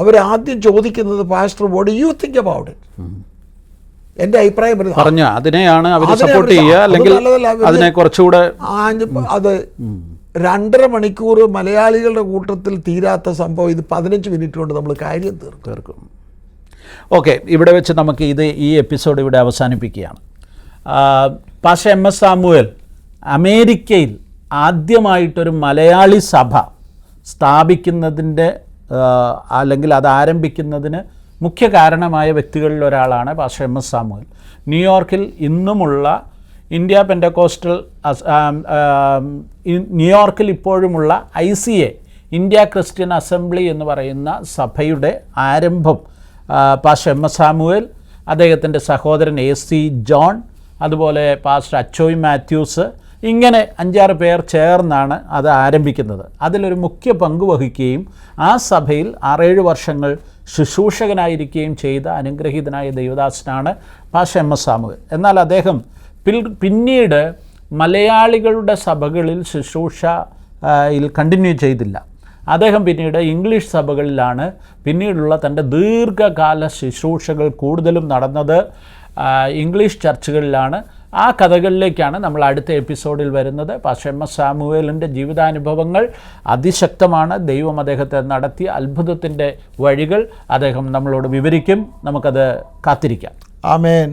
അവരാദ്യം ചോദിക്കുന്നത് pastor what do you think about it? എൻ്റെ അഭിപ്രായം പറഞ്ഞു അതിനെയാണ് അവർ സപ്പോർട്ട് ചെയ്യുക, അല്ലെങ്കിൽ അതിനെ കുറച്ചുകൂടെ അത് 2.5 മണിക്കൂർ മലയാളികളുടെ കൂട്ടത്തിൽ തീരാത്ത സംഭവം ഇത് 15 മിനിറ്റ് കൊണ്ട് നമ്മൾ കാര്യം തീർക്കും. ഓക്കെ, ഇവിടെ വെച്ച് നമുക്ക് ഈ എപ്പിസോഡ് ഇവിടെ അവസാനിപ്പിക്കുകയാണ്. പാസ്റ്റർ എം.എസ്. സാമുവേൽ അമേരിക്കയിൽ ആദ്യമായിട്ടൊരു മലയാളി സഭ സ്ഥാപിക്കുന്നതിൻ്റെ അല്ലെങ്കിൽ അത് ആരംഭിക്കുന്നതിന് മുഖ്യ കാരണമായ വ്യക്തികളിൽ ഒരാളാണ് പാസ്റ്റർ എം.എസ്. സാമുവേൽ. ന്യൂയോർക്കിൽ ഇന്നുമുള്ള ഇന്ത്യ പെൻഡക്കോസ്റ്റൽ ന്യൂയോർക്കിൽ ഇപ്പോഴുമുള്ള ICA, ഇന്ത്യ ക്രിസ്ത്യൻ അസംബ്ലി എന്ന് പറയുന്ന സഭയുടെ ആരംഭം പാസ്റ്റർ എം.എസ്. സാമുവേൽ, അദ്ദേഹത്തിൻ്റെ സഹോദരൻ AC ജോൺ, അതുപോലെ പാസ്റ്റർ അച്ചോയ് മാത്യൂസ്, ഇങ്ങനെ 5-6 പേർ ചേർന്നാണ് അത് ആരംഭിക്കുന്നത്. അതിലൊരു മുഖ്യ പങ്ക് വഹിക്കുകയും ആ സഭയിൽ 6-7 വർഷങ്ങൾ ശുശ്രൂഷകനായിരിക്കുകയും ചെയ്ത അനുഗ്രഹീതനായ ദൈവദാസനാണ് പാസ്റ്റർ എം.എസ്. സാമുവേൽ. എന്നാൽ അദ്ദേഹം പിന്നീട് മലയാളികളുടെ സഭകളിൽ ശുശ്രൂഷയിൽ കണ്ടിന്യൂ ചെയ്തില്ല. അദ്ദേഹം പിന്നീട് ഇംഗ്ലീഷ് സഭകളിലാണ് പിന്നീടുള്ള തൻ്റെ ദീർഘകാല ശുശ്രൂഷകൾ കൂടുതലും നടന്നത്. ഇംഗ്ലീഷ് ചർച്ചുകളിലാണ്. ആ കഥകളിലേക്കാണ് നമ്മൾ അടുത്ത എപ്പിസോഡിൽ വരുന്നത്. പാസ്റ്റർ എം.എസ്. സാമുവേലിൻ്റെ ജീവിതാനുഭവങ്ങൾ അതിശക്തമാണ്. ദൈവം അദ്ദേഹത്തെ നടത്തിയ അത്ഭുതത്തിൻ്റെ വഴികൾ അദ്ദേഹം നമ്മളോട് വിവരിക്കും. നമുക്കത് കാത്തിരിക്കാം. ആമേൻ.